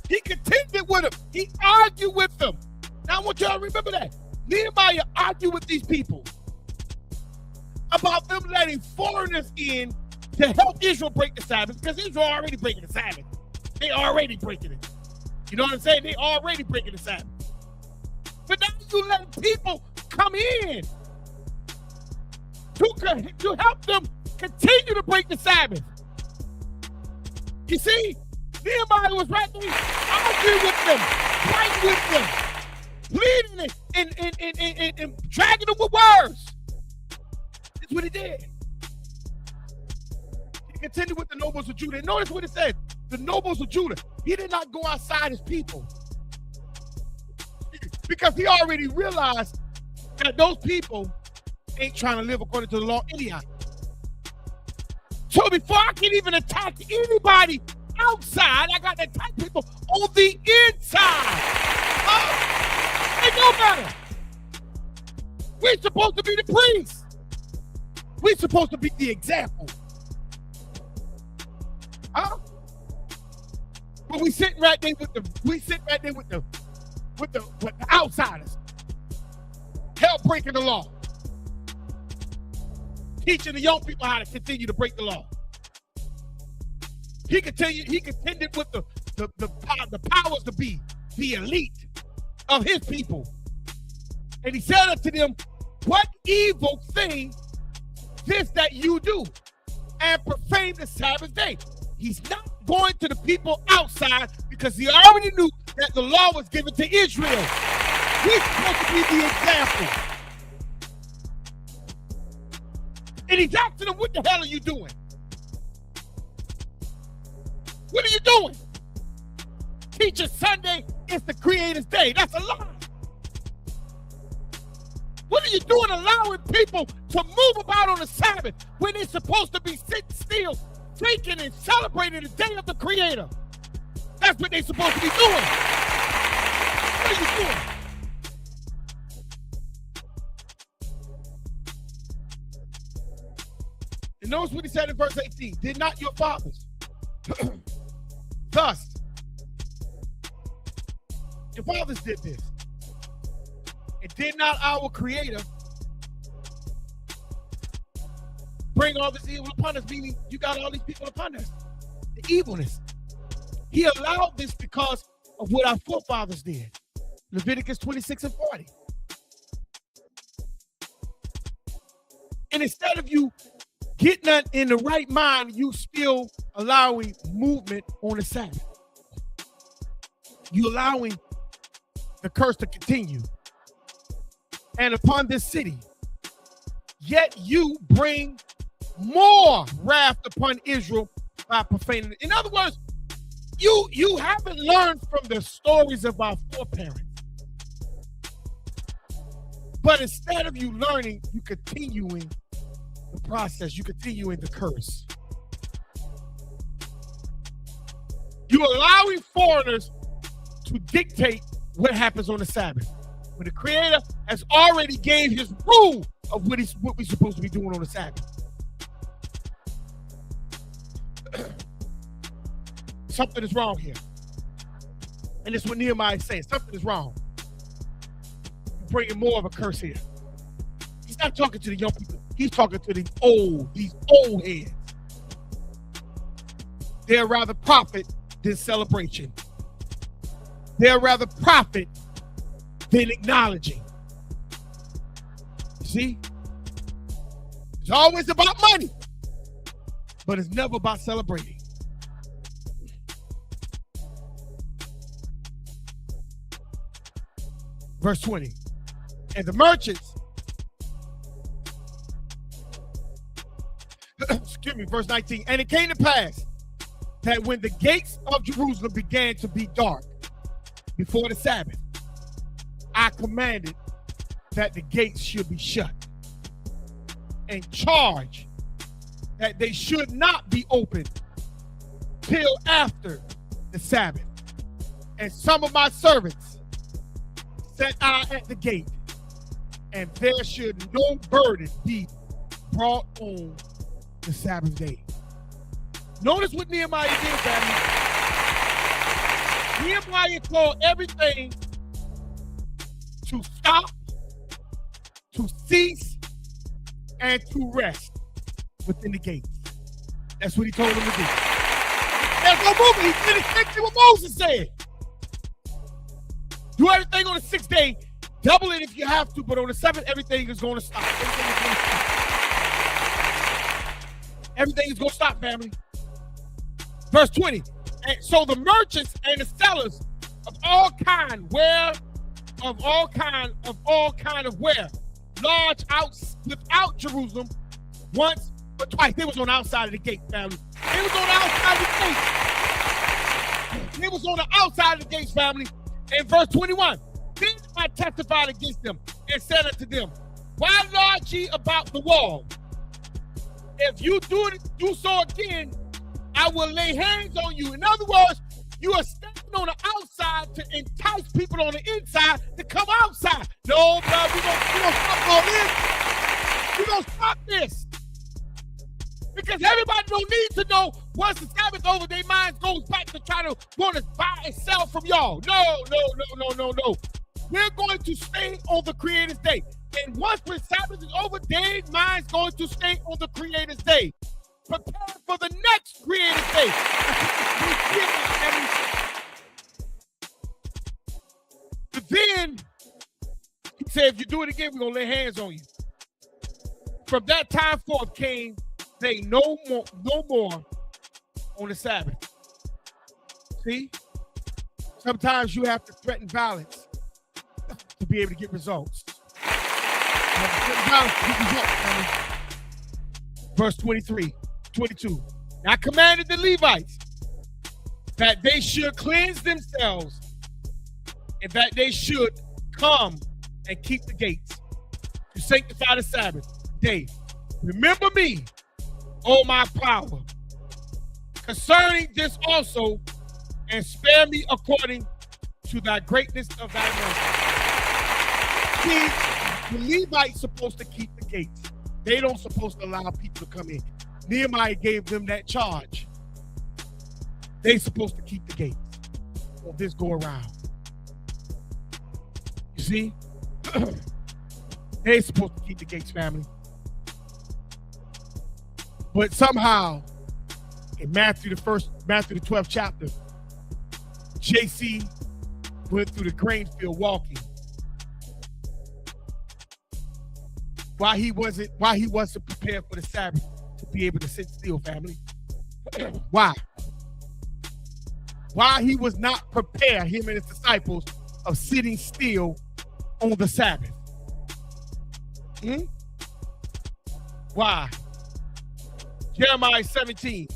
He contended with them. He argued with them. Now I want y'all to remember that. Nehemiah argued with these people. about them letting foreigners in to help Israel break the Sabbath, because Israel already breaking the Sabbath. They already breaking it. You know what I'm saying? They already breaking the Sabbath. But now you let people come in to help them continue to break the Sabbath. You see, Nehemiah was right there, arguing with them, fighting with them, pleading and dragging them with words. That's what he did. He continued with the nobles of Judah. And notice what it said. The nobles of Judah. He did not go outside his people, because he already realized that those people ain't trying to live according to the law anyhow. So before I can even attack anybody outside, I got to attack people on the inside. It don't matter. We're supposed to be the priests. We're supposed to be the example. But we sit right there with the outsiders, help breaking the law, teaching the young people how to continue to break the law. He contended with the powers to be, the elite of his people. And he said unto them, what evil thing this that you do, and profane the Sabbath day? He's not going to the people outside, because he already knew that the law was given to Israel. We're supposed to be the example. And he's asking them, what the hell are you doing? What are you doing? Teacher Sunday is the Creator's day. That's a lie. What are you doing allowing people to move about on the Sabbath when they're supposed to be sitting still, thinking and celebrating the day of the Creator? That's what they're supposed to be doing. What are you doing? And notice what he said in verse 18. Did not your fathers thus? Your fathers did this. And did not our Creator bring all this evil upon us? Meaning you got all these people upon us. The evilness. He allowed this because of what our forefathers did. Leviticus 26 and 40. And instead of you getting that in the right mind, you still allowing movement on the Sabbath. You allowing the curse to continue. And upon this city, yet you bring more wrath upon Israel by profaning it. In other words, you haven't learned from the stories of our foreparents. But instead of you learning, you continuing the process, you continuing the curse. You're allowing foreigners to dictate what happens on the Sabbath, when the Creator has already gave his rule of what we're supposed to be doing on the Sabbath. Something is wrong here. And it's what Nehemiah is saying. Something is wrong. You're bringing more of a curse here. He's not talking to the young people. He's talking to these old heads. They're rather prophet than celebration. They're rather prophet than acknowledging. See? It's always about money, but it's never about celebrating. Verse 20. And the merchants, excuse me, verse 19. And it came to pass that when the gates of Jerusalem began to be dark before the Sabbath, I commanded that the gates should be shut, and charged that they should not be opened till after the Sabbath. And some of my servants set I at the gate, and there should no burden be brought on the Sabbath day. Notice what Nehemiah did, family. Nehemiah told everything to stop, to cease, and to rest within the gates. That's what he told them to do. There's no movement. He did exactly what Moses said. Do everything on the 6th day. Double it if you have to, but on the 7th, everything is going to stop. Everything is going to stop, family. Verse 20. And so the merchants and the sellers of all kind of wear, large out without Jerusalem, once or twice. They was on the outside of the gate, family. They was on the outside of the gate. They was on the outside of the gates, family. In verse 21, then I testified against them and said unto them, why lodge ye about the wall? If you do so again, I will lay hands on you. In other words, you are standing on the outside to entice people on the inside to come outside. No, bro, we're gonna stop all this. We're gonna stop this. Because everybody don't need to know once the Sabbath over, their minds goes back to try to want to buy and sell from y'all. No. We're going to stay on the Creator's Day. And once the Sabbath is over, their minds going to stay on the Creator's Day. Prepare for the next Creator's Day. But then, he said, if you do it again, we're going to lay hands on you. From that time forth came they no more on the Sabbath. See? Sometimes you have to threaten violence to be able to get results. Verse 23, 22. I commanded the Levites that they should cleanse themselves and that they should come and keep the gates to sanctify the Sabbath day. Remember me, O my power, concerning this also, and spare me according to thy greatness of thy mercy. See, the Levites supposed to keep the gates. They don't supposed to allow people to come in. Nehemiah gave them that charge. They supposed to keep the gates on this go around. You see? They supposed to keep the gates, family. But somehow, in Matthew the 12th chapter, JC went through the grain field walking. Why he wasn't prepared for the Sabbath to be able to sit still, family. Why? Why he was not prepared, him and his disciples, of sitting still on the Sabbath. Why? Jeremiah 17.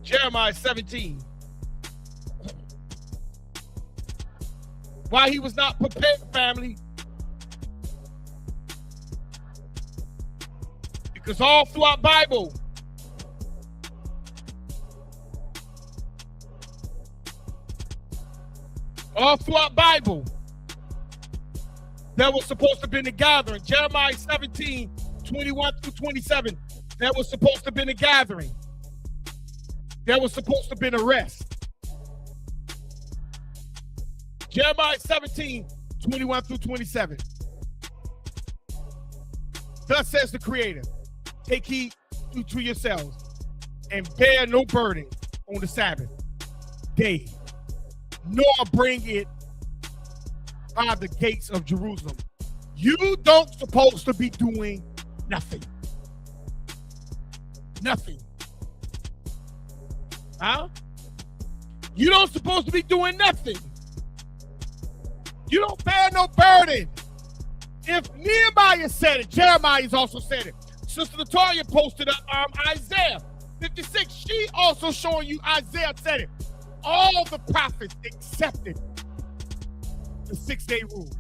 Jeremiah 17. Why he was not prepared, family? Because all throughout Bible, there was supposed to have been a gathering. Jeremiah 17, 21 through 27, there was supposed to have been a gathering. There was supposed to have been a rest. Jeremiah 17, 21 through 27. Thus says the Creator, take heed to yourselves and bear no burden on the Sabbath day, nor bring it by the gates of Jerusalem. You don't supposed to be doing nothing. Nothing. Huh? You don't supposed to be doing nothing. You don't bear no burden. If Nehemiah said it, Jeremiah's also said it. Sister Latoya posted up Isaiah 56. She also showing you Isaiah said it. All the prophets accepted the 6-day rule.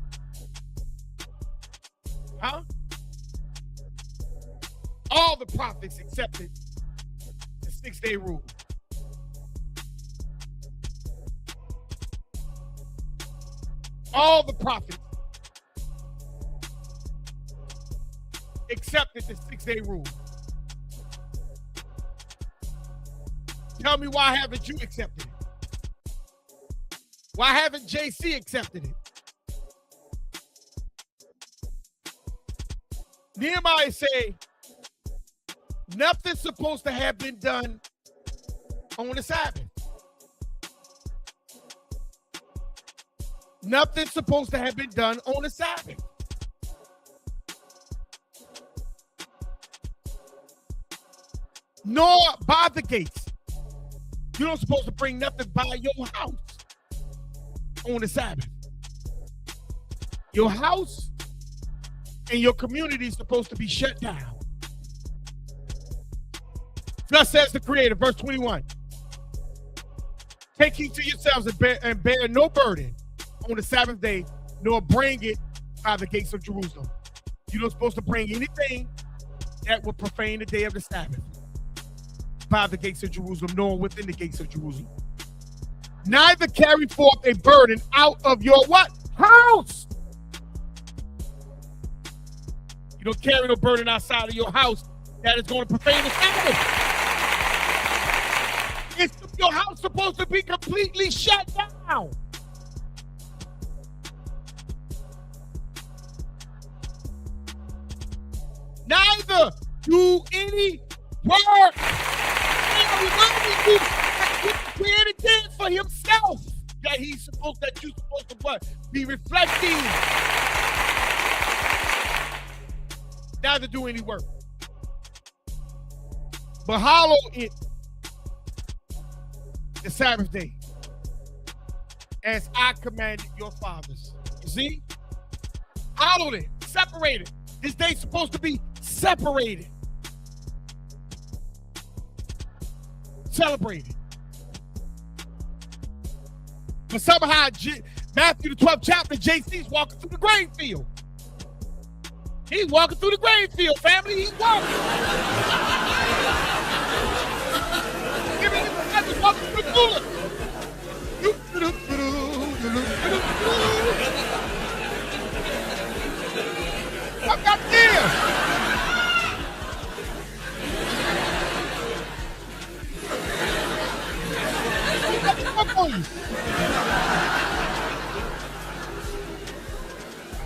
Huh? All the prophets accepted the 6-day rule. All the prophets accepted the 6-day rule. Tell me, why haven't you accepted it? Why haven't JC accepted it? Nehemiah say, nothing's supposed to have been done on the Sabbath. Nothing's supposed to have been done on the Sabbath. Nor by the gates. You're not supposed to bring nothing by your house on the Sabbath. Your house and your community is supposed to be shut down. Thus says the Creator, verse 21. Take heed to yourselves and bear no burden on the Sabbath day, nor bring it by the gates of Jerusalem. You're not supposed to bring anything that would profane the day of the Sabbath by the gates of Jerusalem, nor within the gates of Jerusalem. Neither carry forth a burden out of your what? House. You don't carry no burden outside of your house that is going to profane the Sabbath. Your house supposed to be completely shut down. Neither do any work. He created things for himself that you're supposed to what? Be reflecting. Neither do any work, but hallow it the Sabbath day, as I commanded your fathers. You see? Hallowed it, separated. This day's supposed to be separated. Celebrated. But somehow, Matthew the 12th chapter, JC's walking through the grain field. He's walking through the grain field, family. He's walking. I just walking through the cooler. I've got tears.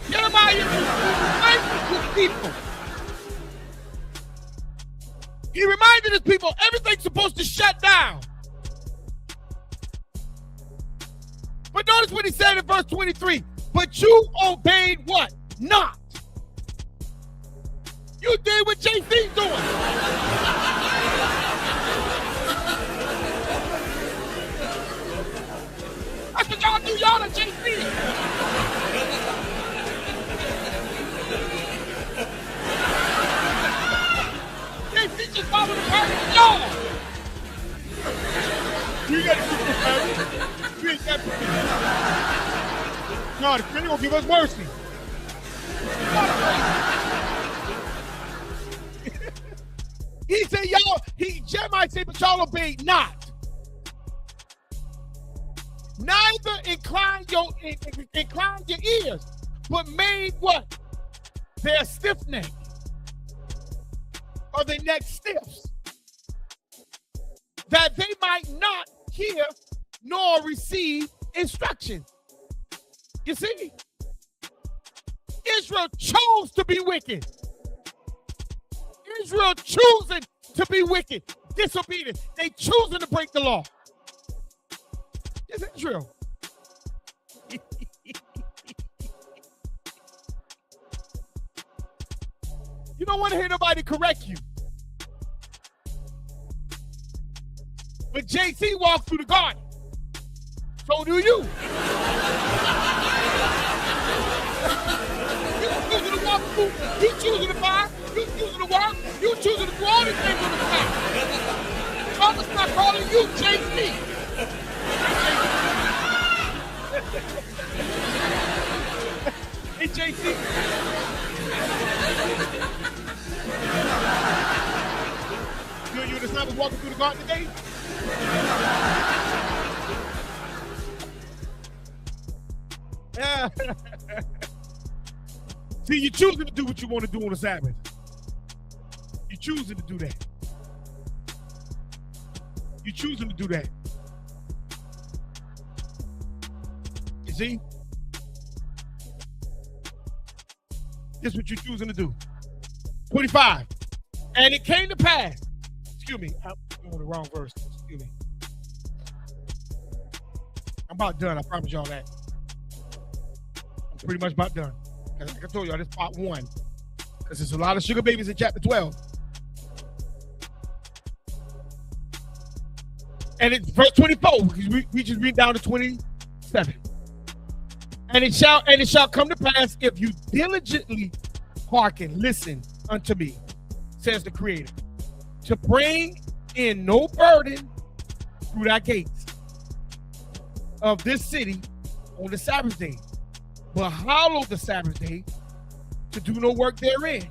Jeremiah reminded his people. He reminded his people everything's supposed to shut down. But notice what he said in verse 23. But you obeyed what? Not. You did what JC's doing. That's what y'all do. Y'all are JC. JC just followed the pattern. Y'all. You got to keep the pattern. You ain't got to. No, the Creator will give us mercy. He said, Jeremiah said, but y'all obeyed not. Neither incline your ears, but made what? Their stiff neck, or their neck stiffs, that they might not hear nor receive instruction. You see? Israel chose to be wicked. Israel choosing to be wicked, disobedient. They choosing to break the law. It's Israel. You don't want to hear nobody correct you. But JC walked through the garden. So do you. You choosing to walk through. You choosing to buy. You choosing to walk. You choosing to do all these things on the side. Father's not calling you JC. Hey, JC. You and your disciples walking through the garden today? See, you're choosing to do what you want to do on the Sabbath. You're choosing to do that. You're choosing to do that. You see? This is what you're choosing to do. 25. And it came to pass. Excuse me. I'm on the wrong verse. Excuse me. I'm about done. I promise y'all that. I'm pretty much about done. Like I told y'all, this is part 1. Because there's a lot of sugar babies in chapter 12. And it's verse 24. We just read down to 27. And it shall come to pass if you diligently hearken, listen unto me, says the Creator, to bring in no burden through thy gates of this city on the Sabbath day, but hallow the Sabbath day to do no work therein.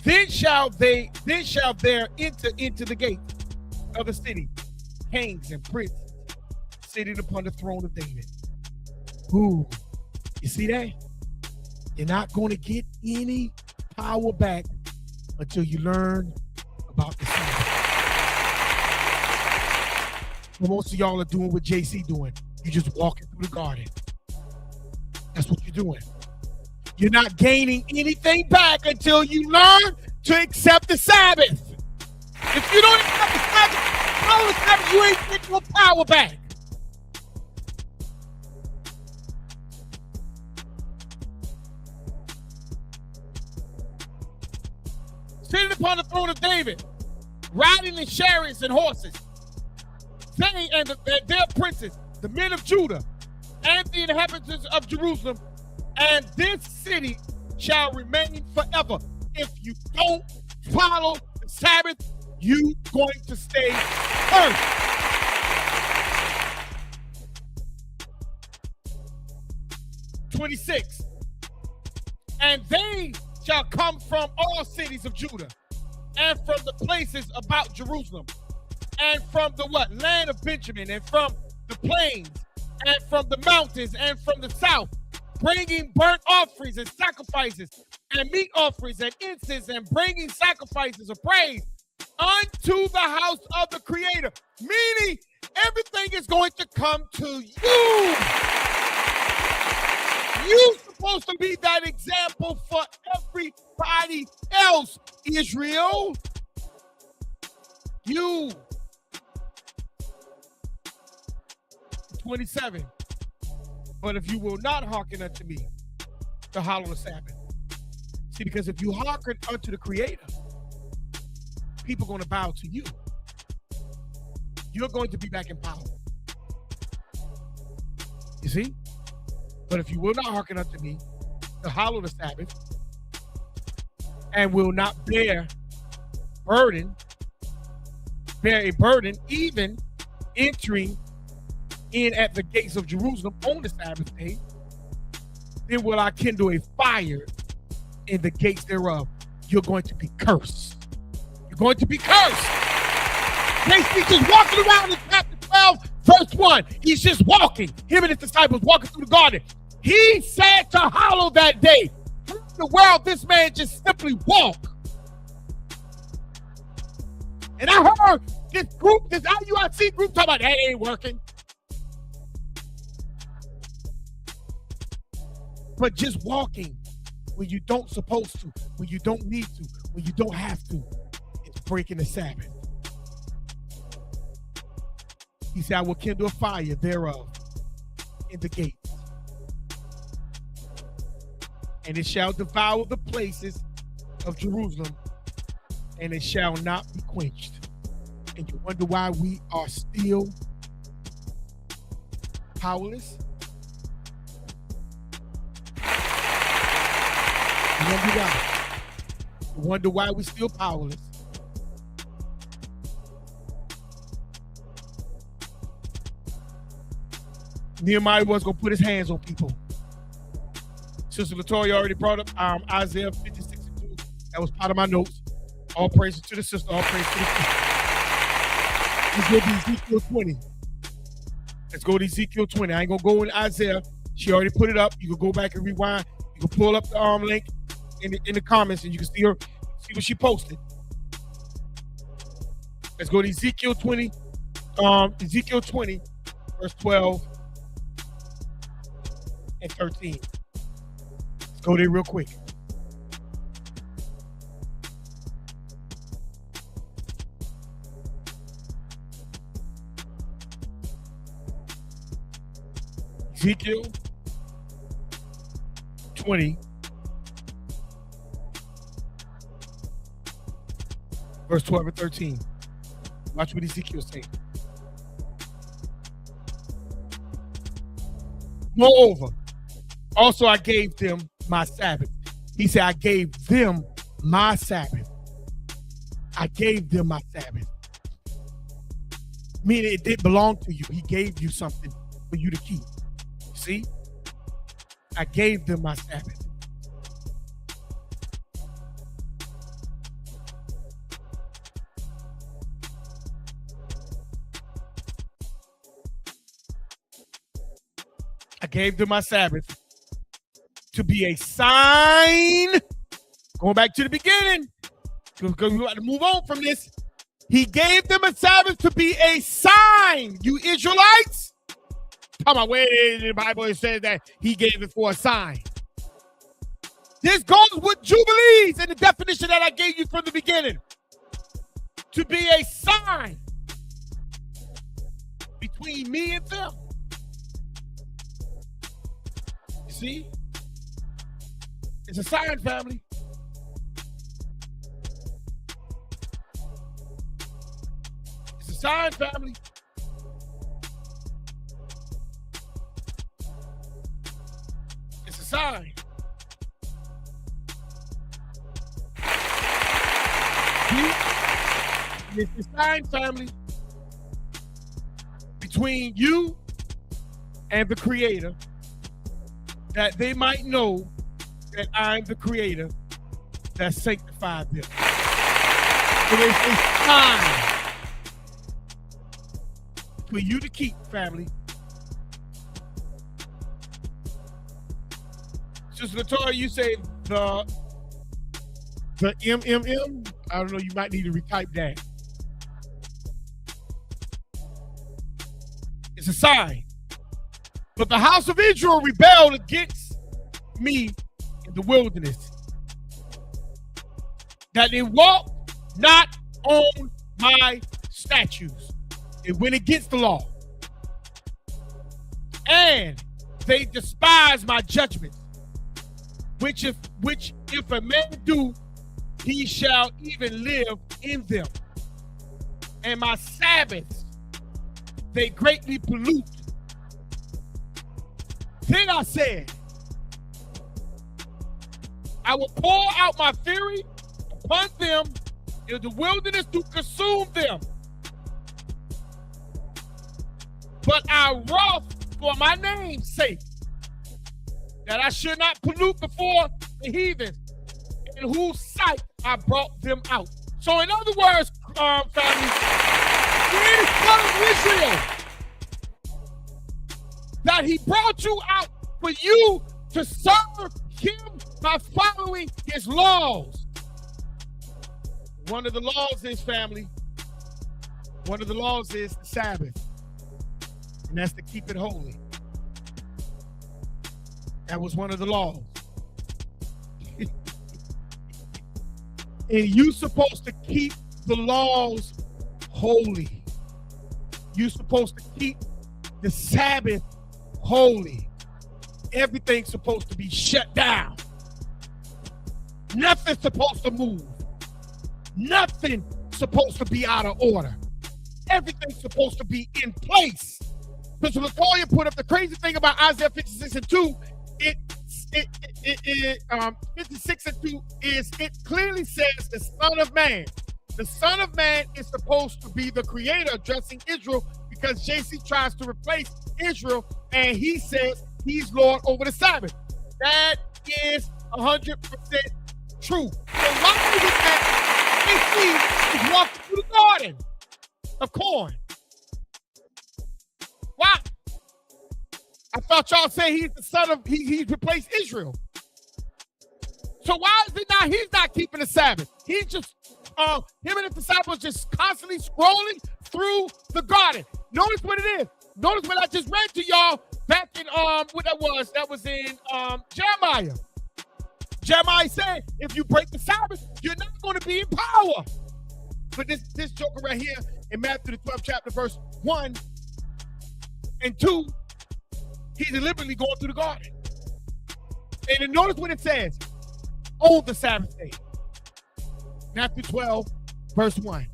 Then shall there enter into the gate of the city kings and princes sitting upon the throne of David. Ooh, you see that? You're not going to get any power back until you learn about the Sabbath. Well, most of y'all are doing what JC doing. You're just walking through the garden. That's what you're doing. You're not gaining anything back until you learn to accept the Sabbath. If you don't accept the Sabbath, you ain't getting no power back. Sitting upon the throne of David, riding in chariots and horses, they and their princes, the men of Judah, and the inhabitants of Jerusalem, and this city shall remain forever. If you don't follow the Sabbath, you going to stay cursed. (26) And they shall come from all cities of Judah, and from the places about Jerusalem, and from the what? Land of Benjamin, and from the plains, and from the mountains, and from the south, bringing burnt offerings and sacrifices, and meat offerings and incense, and bringing sacrifices of praise unto the house of the Creator. Meaning, everything is going to come to you. You're supposed to be that example for everybody else, Israel. You. 27. But if you will not hearken unto me, to hallow the Sabbath. See, because if you hearken unto the Creator, people are going to bow to you. You're going to be back in power. You see? But if you will not hearken unto me, to hallow the Sabbath, and will not bear a burden, even entering in at the gates of Jerusalem on the Sabbath day, then will I kindle a fire in the gates thereof. You're going to be cursed. You're going to be cursed. JC just walking around in chapter 12, verse 1. He's just walking. Him and his disciples walking through the garden. He said to hallow that day. How in the world this man just simply walk? And I heard this group, this IUIC group, talking about that ain't working. But just walking when you don't supposed to, when you don't need to, when you don't have to, it's breaking the Sabbath. He said, I will kindle a fire thereof in the gates, and it shall devour the places of Jerusalem, and it shall not be quenched. And you wonder why we are still powerless? You wonder why? You wonder why we're still powerless? Nehemiah was going to put his hands on people. Sister Latoya already brought up Isaiah 56:2. That was part of my notes. All praises to the sister. All praise to the sister. Let's go to Ezekiel 20. Let's go to Ezekiel 20. I ain't going to go in Isaiah. She already put it up. You can go back and rewind. You can pull up the link in the comments, and you can see what she posted. Let's go to Ezekiel 20. Ezekiel 20, verse 12 and 13. Let's go there real quick. Ezekiel 20, verse 12 and 13. Watch what Ezekiel saying. Moreover, also I gave them my Sabbath. He said, I gave them my Sabbath. I gave them my Sabbath. Meaning it didn't belong to you. He gave you something for you to keep. See? I gave them my Sabbath. I gave them my Sabbath to be a sign. Going back to the beginning, because we have to move on from this. He gave them a Sabbath to be a sign, you Israelites. Come on, where in the Bible it says that he gave it for a sign. This goes with Jubilees in the definition that I gave you from the beginning. To be a sign between me and them. You see? It's a sign, family. It's a sign, family. It's a sign. It's a sign, family, between you and the Creator, that they might know that I'm the Creator that sanctified them. It is a sign for you to keep, family. Sister Latoya, you say the MMM? I don't know, you might need to retype that. It's a sign. But the house of Israel rebelled against me in the wilderness, that they walked not on my statutes. It went against the law. And they despised my judgments, which if a man do, he shall even live in them. And my Sabbaths they greatly pollute. Then I said, I will pour out my fury upon them in the wilderness to consume them. But I wrath for my name's sake, that I should not pollute before the heathen, in whose sight I brought them out. So in other words, family, it is telling Israel that he brought you out for you to serve him by following his laws. One of the laws is, family, one of the laws is the Sabbath. And that's to keep it holy. That was one of the laws. And you're supposed to keep the laws holy. You're supposed to keep the Sabbath holy. Everything's supposed to be shut down. Nothing's supposed to move. Nothing's supposed to be out of order. Everything's supposed to be in place. Mr. Latoya put up the crazy thing about Isaiah 56 and 2. 56 and 2 is, it clearly says the Son of Man. The Son of Man is supposed to be the creator, addressing Israel, because JC tries to replace Israel and he says he's Lord over the Sabbath. That is 100% true. So why is it that JC is walking through the garden of corn? Why? I thought y'all say he's the son of, he's replaced Israel. So why is it not, he's not keeping the Sabbath? He's just, him and the disciples just constantly scrolling through the garden. Notice what it is. Notice what I just read to y'all back in, what that was in Jeremiah. Jeremiah said, if you break the Sabbath, you're not going to be in power. But this joker right here in Matthew the 12th chapter, verse 1 and 2, He's deliberately going through the garden. And then notice what it says, on the Sabbath day. Matthew 12, verse 1.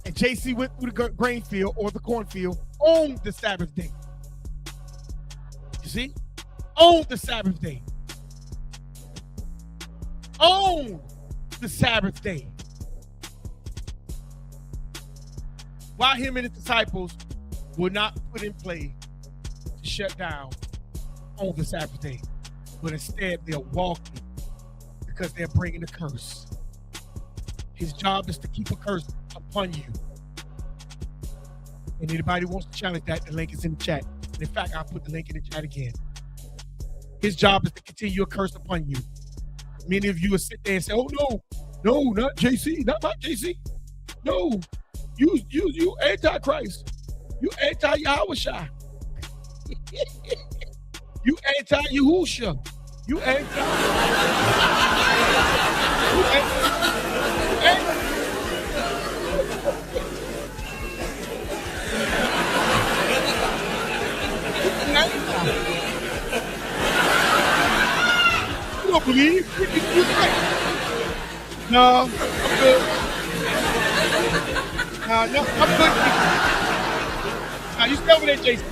And JC went through the grain field or the cornfield on the Sabbath day. You see? On the Sabbath day. On the Sabbath day. While him and his disciples were not put in play to shut down on the Sabbath day, but instead they're walking because they're bringing a curse. His job is to keep a curse upon you. And anybody wants to challenge that, the link is in the chat. And in fact, I'll put the link in the chat again. His job is to continue a curse upon you. Many of you will sit there and say, oh no, not JC, not my JC. No, you antichrist. You anti-Yahushua. You anti-Yahusha. You anti. You don't believe? You no, I'm good. No, I'm good. Now you stay over there, Jason.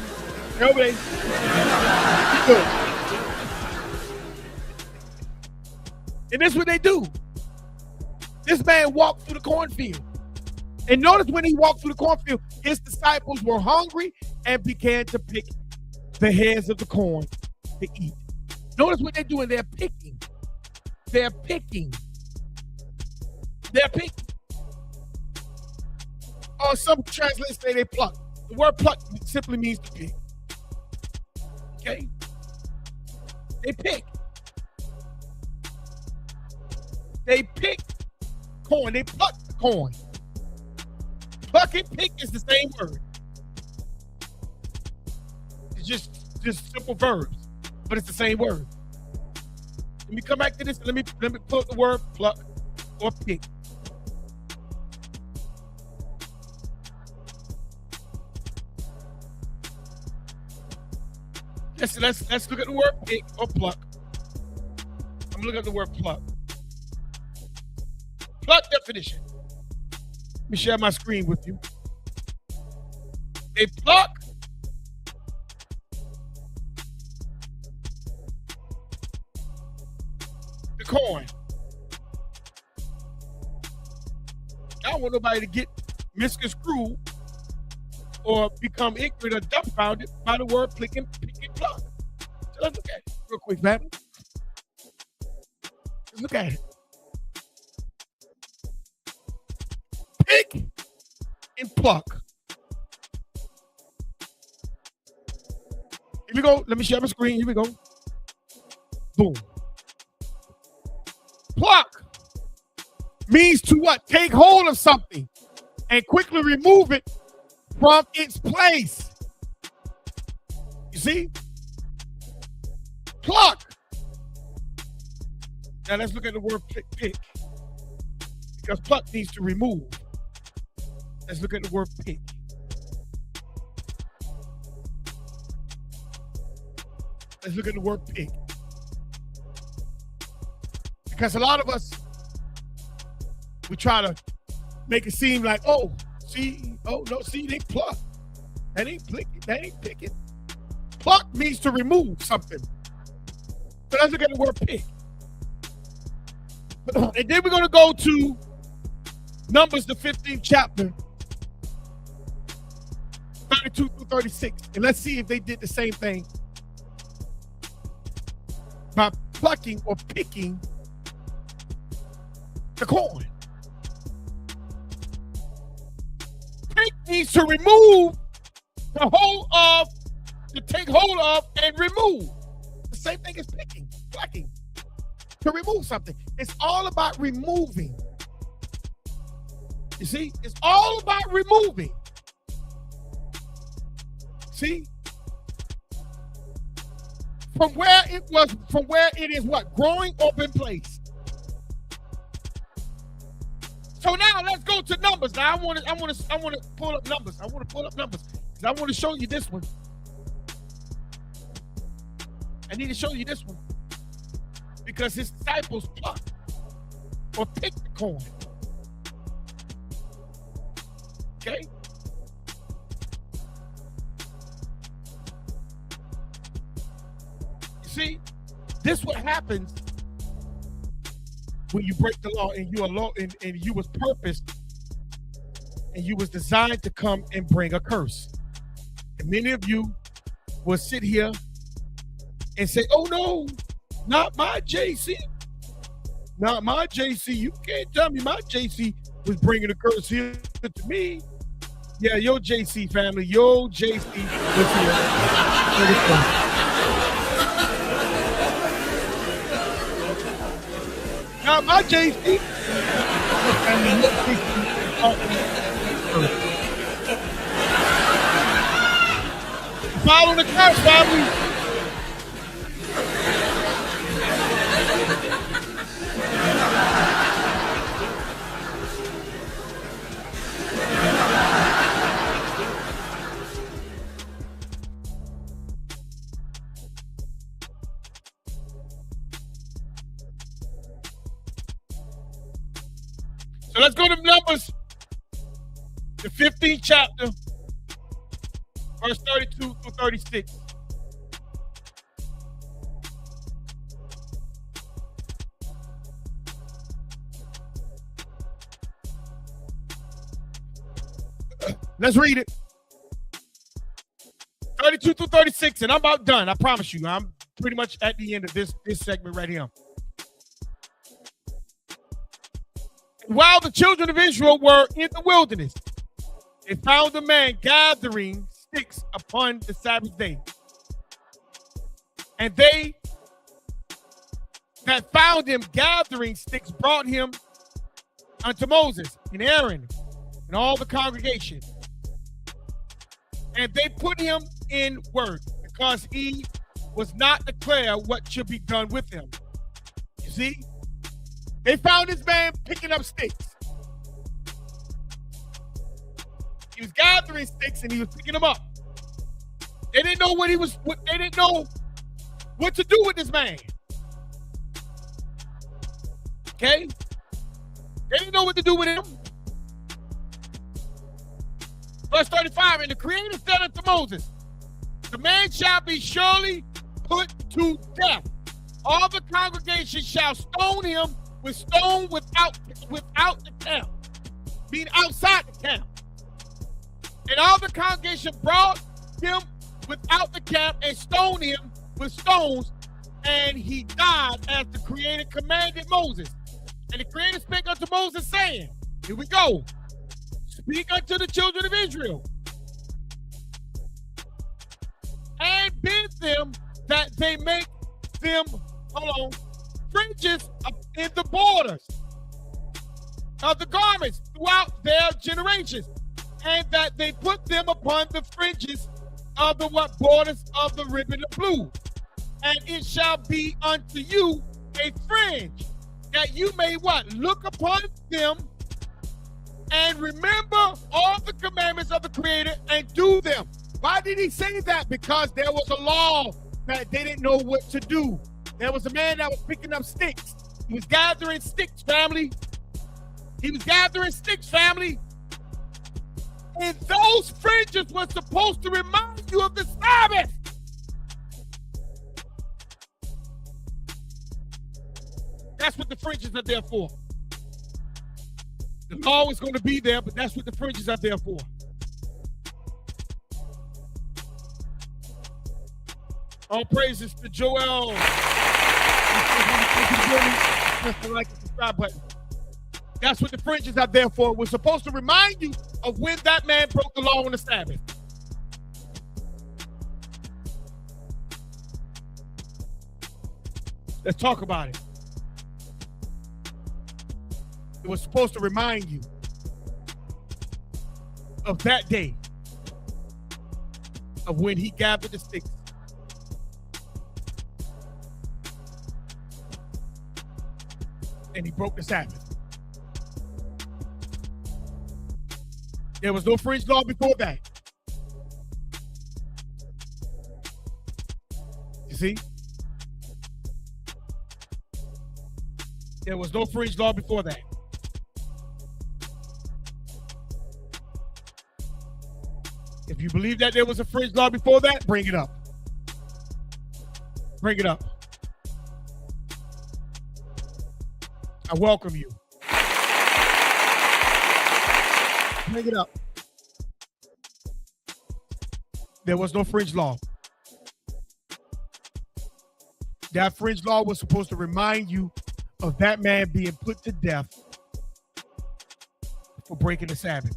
Stay over there. You good. And this is what they do. This man walked through the cornfield. And notice when he walked through the cornfield, his disciples were hungry and began to pick the heads of the corn to eat. Notice what they're doing. They're picking. They're picking. They're picking. Or some translations say they pluck. The word pluck simply means to pick. Okay? They pick. They pick corn. They pluck the corn. Pluck and pick is the same word. It's just simple verbs, but it's the same word. Let me come back to this. Let me pull up the word pluck or pick. Let's look at the word pick or pluck. I'm looking at the word pluck. Pluck definition. Let me share my screen with you. They pluck the corn. I don't want nobody to get misconstrued or become ignorant or dumbfounded by the word pick and pluck. So let's look at it real quick, man. Let's look at it. Pick and pluck. Here we go. Let me share my screen. Here we go. Boom. Pluck means to what? Take hold of something and quickly remove it from its place. You see? Pluck. Now let's look at the word pick. Because pluck means to remove. Let's look at the word pick. Let's look at the word pick. Because a lot of us, we try to make it seem like, see, they pluck. That ain't picking. Pluck means to remove something. So let's look at the word pick. And then we're going to go to Numbers, the 15th chapter, 32 through 36. And let's see if they did the same thing by plucking or picking the corn. Pick means to remove, to take hold of and remove. The same thing as picking, plucking, to remove something. It's all about removing. You see, it's all about removing. See? From where it is what? Growing up in place. So now let's go to Numbers. Now I want to pull up Numbers. I want to pull up Numbers because I want to show you this one. I need to show you this one. Because his disciples plucked or picked the corn. Okay? You see, this is what happens when you break the law and you are law and you was purposed and you was designed to come and bring a curse. And many of you will sit here and say, oh no, not my JC. Not my JC. You can't tell me my JC was bringing a curse here to me. Yeah, your JC family, your JC was here. Not my JC. Follow the curse, family. So let's go to Numbers, the 15th chapter, verse 32 through 36. Let's read it. 32 through 36, and I'm about done. I promise you. I'm pretty much at the end of this segment right here. While the children of Israel were in the wilderness, they found a man gathering sticks upon the Sabbath day. And they that found him gathering sticks brought him unto Moses and Aaron and all the congregation. And they put him in work because he was not declare what should be done with him. You see? They found this man picking up sticks. He was gathering sticks and he was picking them up. They didn't know they didn't know what to do with this man. Okay? They didn't know what to do with him. Verse 35, and the Creator said unto Moses, the man shall be surely put to death. All the congregation shall stone him with stone without the camp, meaning outside the camp. And all the congregation brought him without the camp and stoned him with stones, and he died as the Creator commanded Moses. And the Creator spake unto Moses, saying, here we go, speak unto the children of Israel, and bid them that they make them, fringes in the borders of the garments throughout their generations, and that they put them upon the fringes of the borders of the ribbon of blue. And it shall be unto you a fringe, that you may what? Look upon them and remember all the commandments of the Creator and do them. Why did he say that? Because there was a law that they didn't know what to do. There was a man that was picking up sticks. He was gathering sticks, family. He was gathering sticks, family. And those fringes were supposed to remind you of the Sabbath. That's what the fringes are there for. The law is going to be there, but that's what the fringes are there for. All praises to Joel. Press the like and subscribe button. That's what the fringes are there for. We're supposed to remind you of when that man broke the law on the Sabbath. Let's talk about it. It was supposed to remind you of that day, of when he gathered the sticks. And he broke the Sabbath. There was no fringe law before that. You see? There was no fringe law before that. If you believe that there was a fringe law before that, bring it up. Bring it up. I welcome you. Bring it up. There was no fringe law. That fringe law was supposed to remind you of that man being put to death for breaking the Sabbath.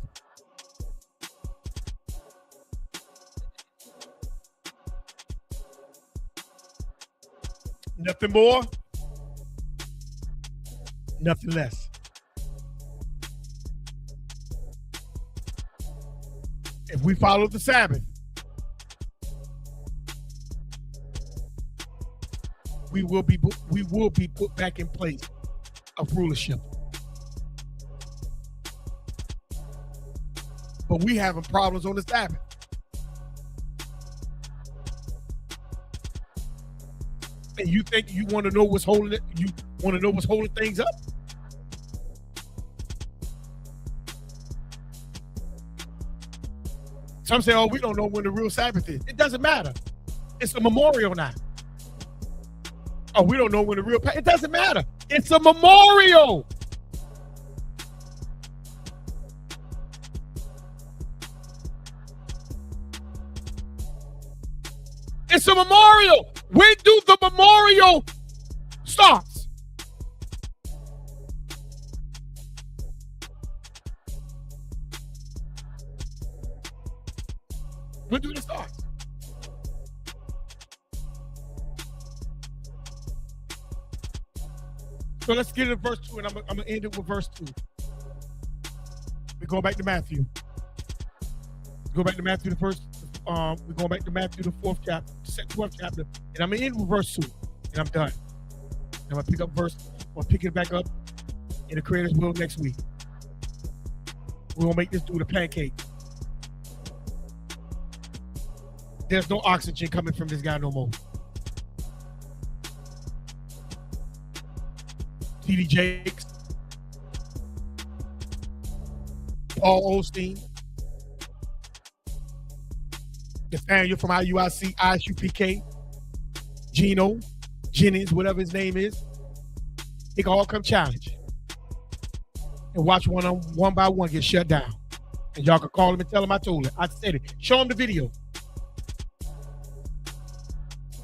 Nothing more, nothing less. If we follow the Sabbath, we will be put back in place of rulership. But we having problems on the Sabbath. And you think you want to know what's holding it? You want to know what's holding things up? Some say, "Oh, we don't know when the real Sabbath is." It doesn't matter. It's a memorial now. Oh, we don't know when the real. It doesn't matter. It's a memorial. It's a memorial. When do the memorial starts? When do it start? So let's get into verse 2, and I'm going to end it with verse 2. We go back to Matthew. Go back to Matthew, the first. We're going back to Matthew, the 12th chapter, and I'm going to end with verse 2, and I'm done. I'm going to pick up I'll pick it back up in the Creator's will next week. We're going to make this do the pancake. There's no oxygen coming from this guy no more. T.D. Jakes, Paul Osteen, Nathaniel from IUIC, ISUPK, Gino, Jennings, whatever his name is. They can all come challenge. And watch one by one get shut down. And y'all can call him and tell him I told it. I said it. Show him the video.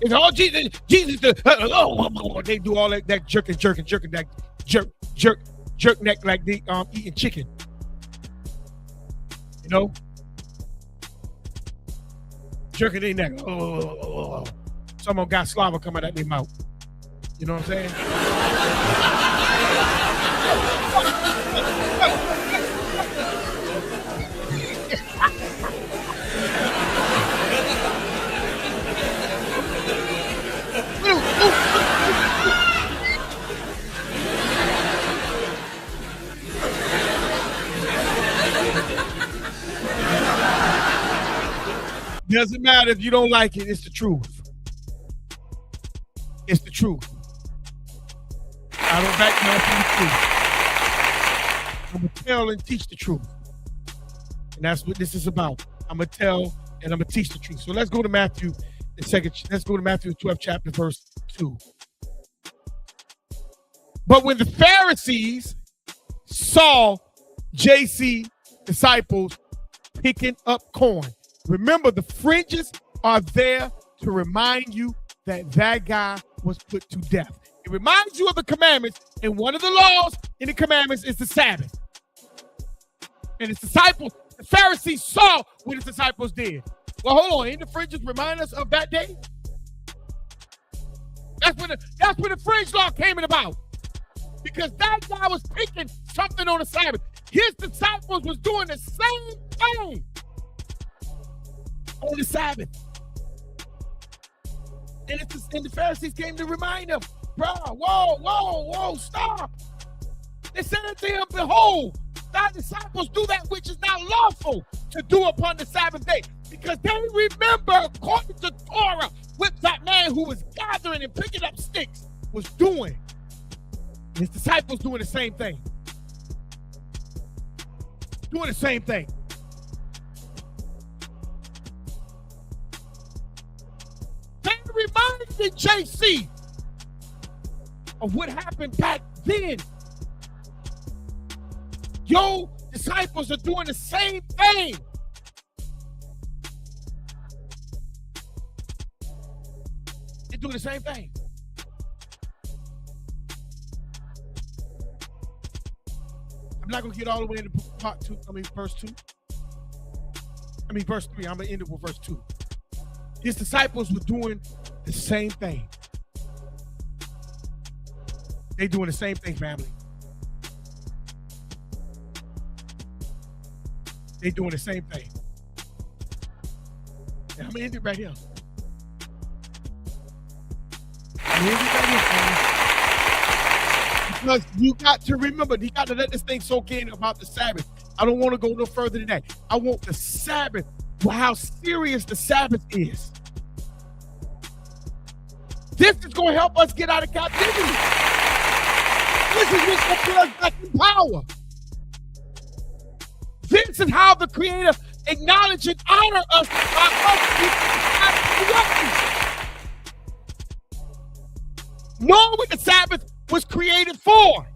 It's all Jesus. They do all that jerking, that jerk neck like they eating chicken. You know? Jerking their neck. Someone got slobber coming out their mouth. You know what I'm saying? Doesn't matter if you don't like it. It's the truth. It's the truth. I don't back down from the truth. I'm going to tell and teach the truth. And that's what this is about. I'm going to tell and I'm going to teach the truth. So let's go to Matthew, let's go to Matthew, the 12th chapter, verse 2. But when the Pharisees saw JC disciples picking up corn, remember, the fringes are there to remind you that guy was put to death. It reminds you of the commandments, and one of the laws in the commandments is the Sabbath. And his disciples, the Pharisees saw what his disciples did. Well, hold on, ain't the fringes remind us of that day? That's when the fringe law came about. Because that guy was picking something on the Sabbath. His disciples was doing the same thing on the Sabbath. And the Pharisees came to remind them, bro, whoa, stop. They said unto him, behold, thy disciples do that which is not lawful to do upon the Sabbath day. Because they remember, according to Torah, what that man who was gathering and picking up sticks was doing. His disciples doing the same thing. Doing the same thing. They reminded JC of what happened back then. Your disciples are doing the same thing. They're doing the same thing. I'm not going to get all the way into verse 2. Verse 3. I'm going to end it with verse 2. His disciples were doing the same thing. They doing the same thing, family. They doing the same thing. And I'm going to end it right here. Because you got to remember, you got to let this thing soak in about the Sabbath. I don't want to go no further than that. I want the Sabbath, how serious the Sabbath is. This is going to help us get out of captivity. This is what's going to put us back in power. This is how the Creator acknowledge and honor us by us knowing what the Sabbath was created for.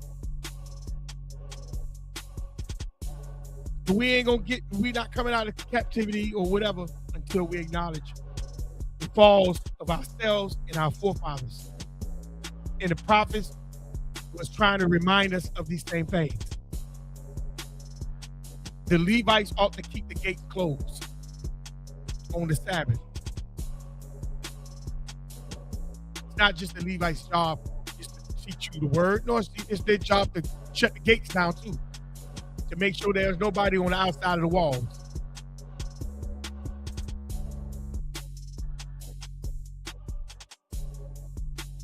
We're not coming out of captivity or whatever until we acknowledge the falls of ourselves and our forefathers. And the prophets was trying to remind us of these same things. The Levites ought to keep the gates closed on the Sabbath. It's not just the Levites' job just to teach you the word. No, it's their job to shut the gates down too, to make sure there's nobody on the outside of the walls.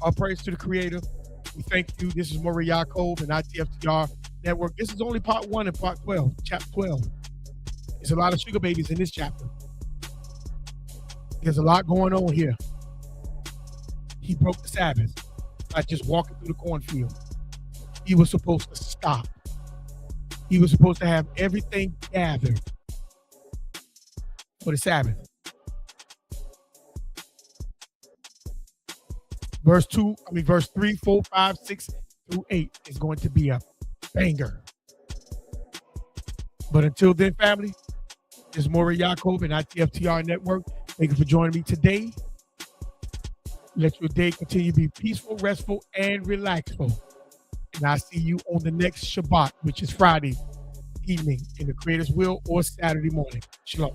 All praise to the Creator. We thank you. This is Maury Yaakov and ITFTR Network. This is only part 1 and part 12, chapter 12. There's a lot of sugar babies in this chapter. There's a lot going on here. He broke the Sabbath by just walking through the cornfield. He was supposed to stop. He was supposed to have everything gathered for the Sabbath. Verse 3, 4, 5, 6 through 8 is going to be a banger. But until then, family, this is Maury Yaakov and ITFTR Network. Thank you for joining me today. Let your day continue to be peaceful, restful, and relaxful. And I'll see you on the next Shabbat, which is Friday evening in the Creator's will or Saturday morning. Shalom.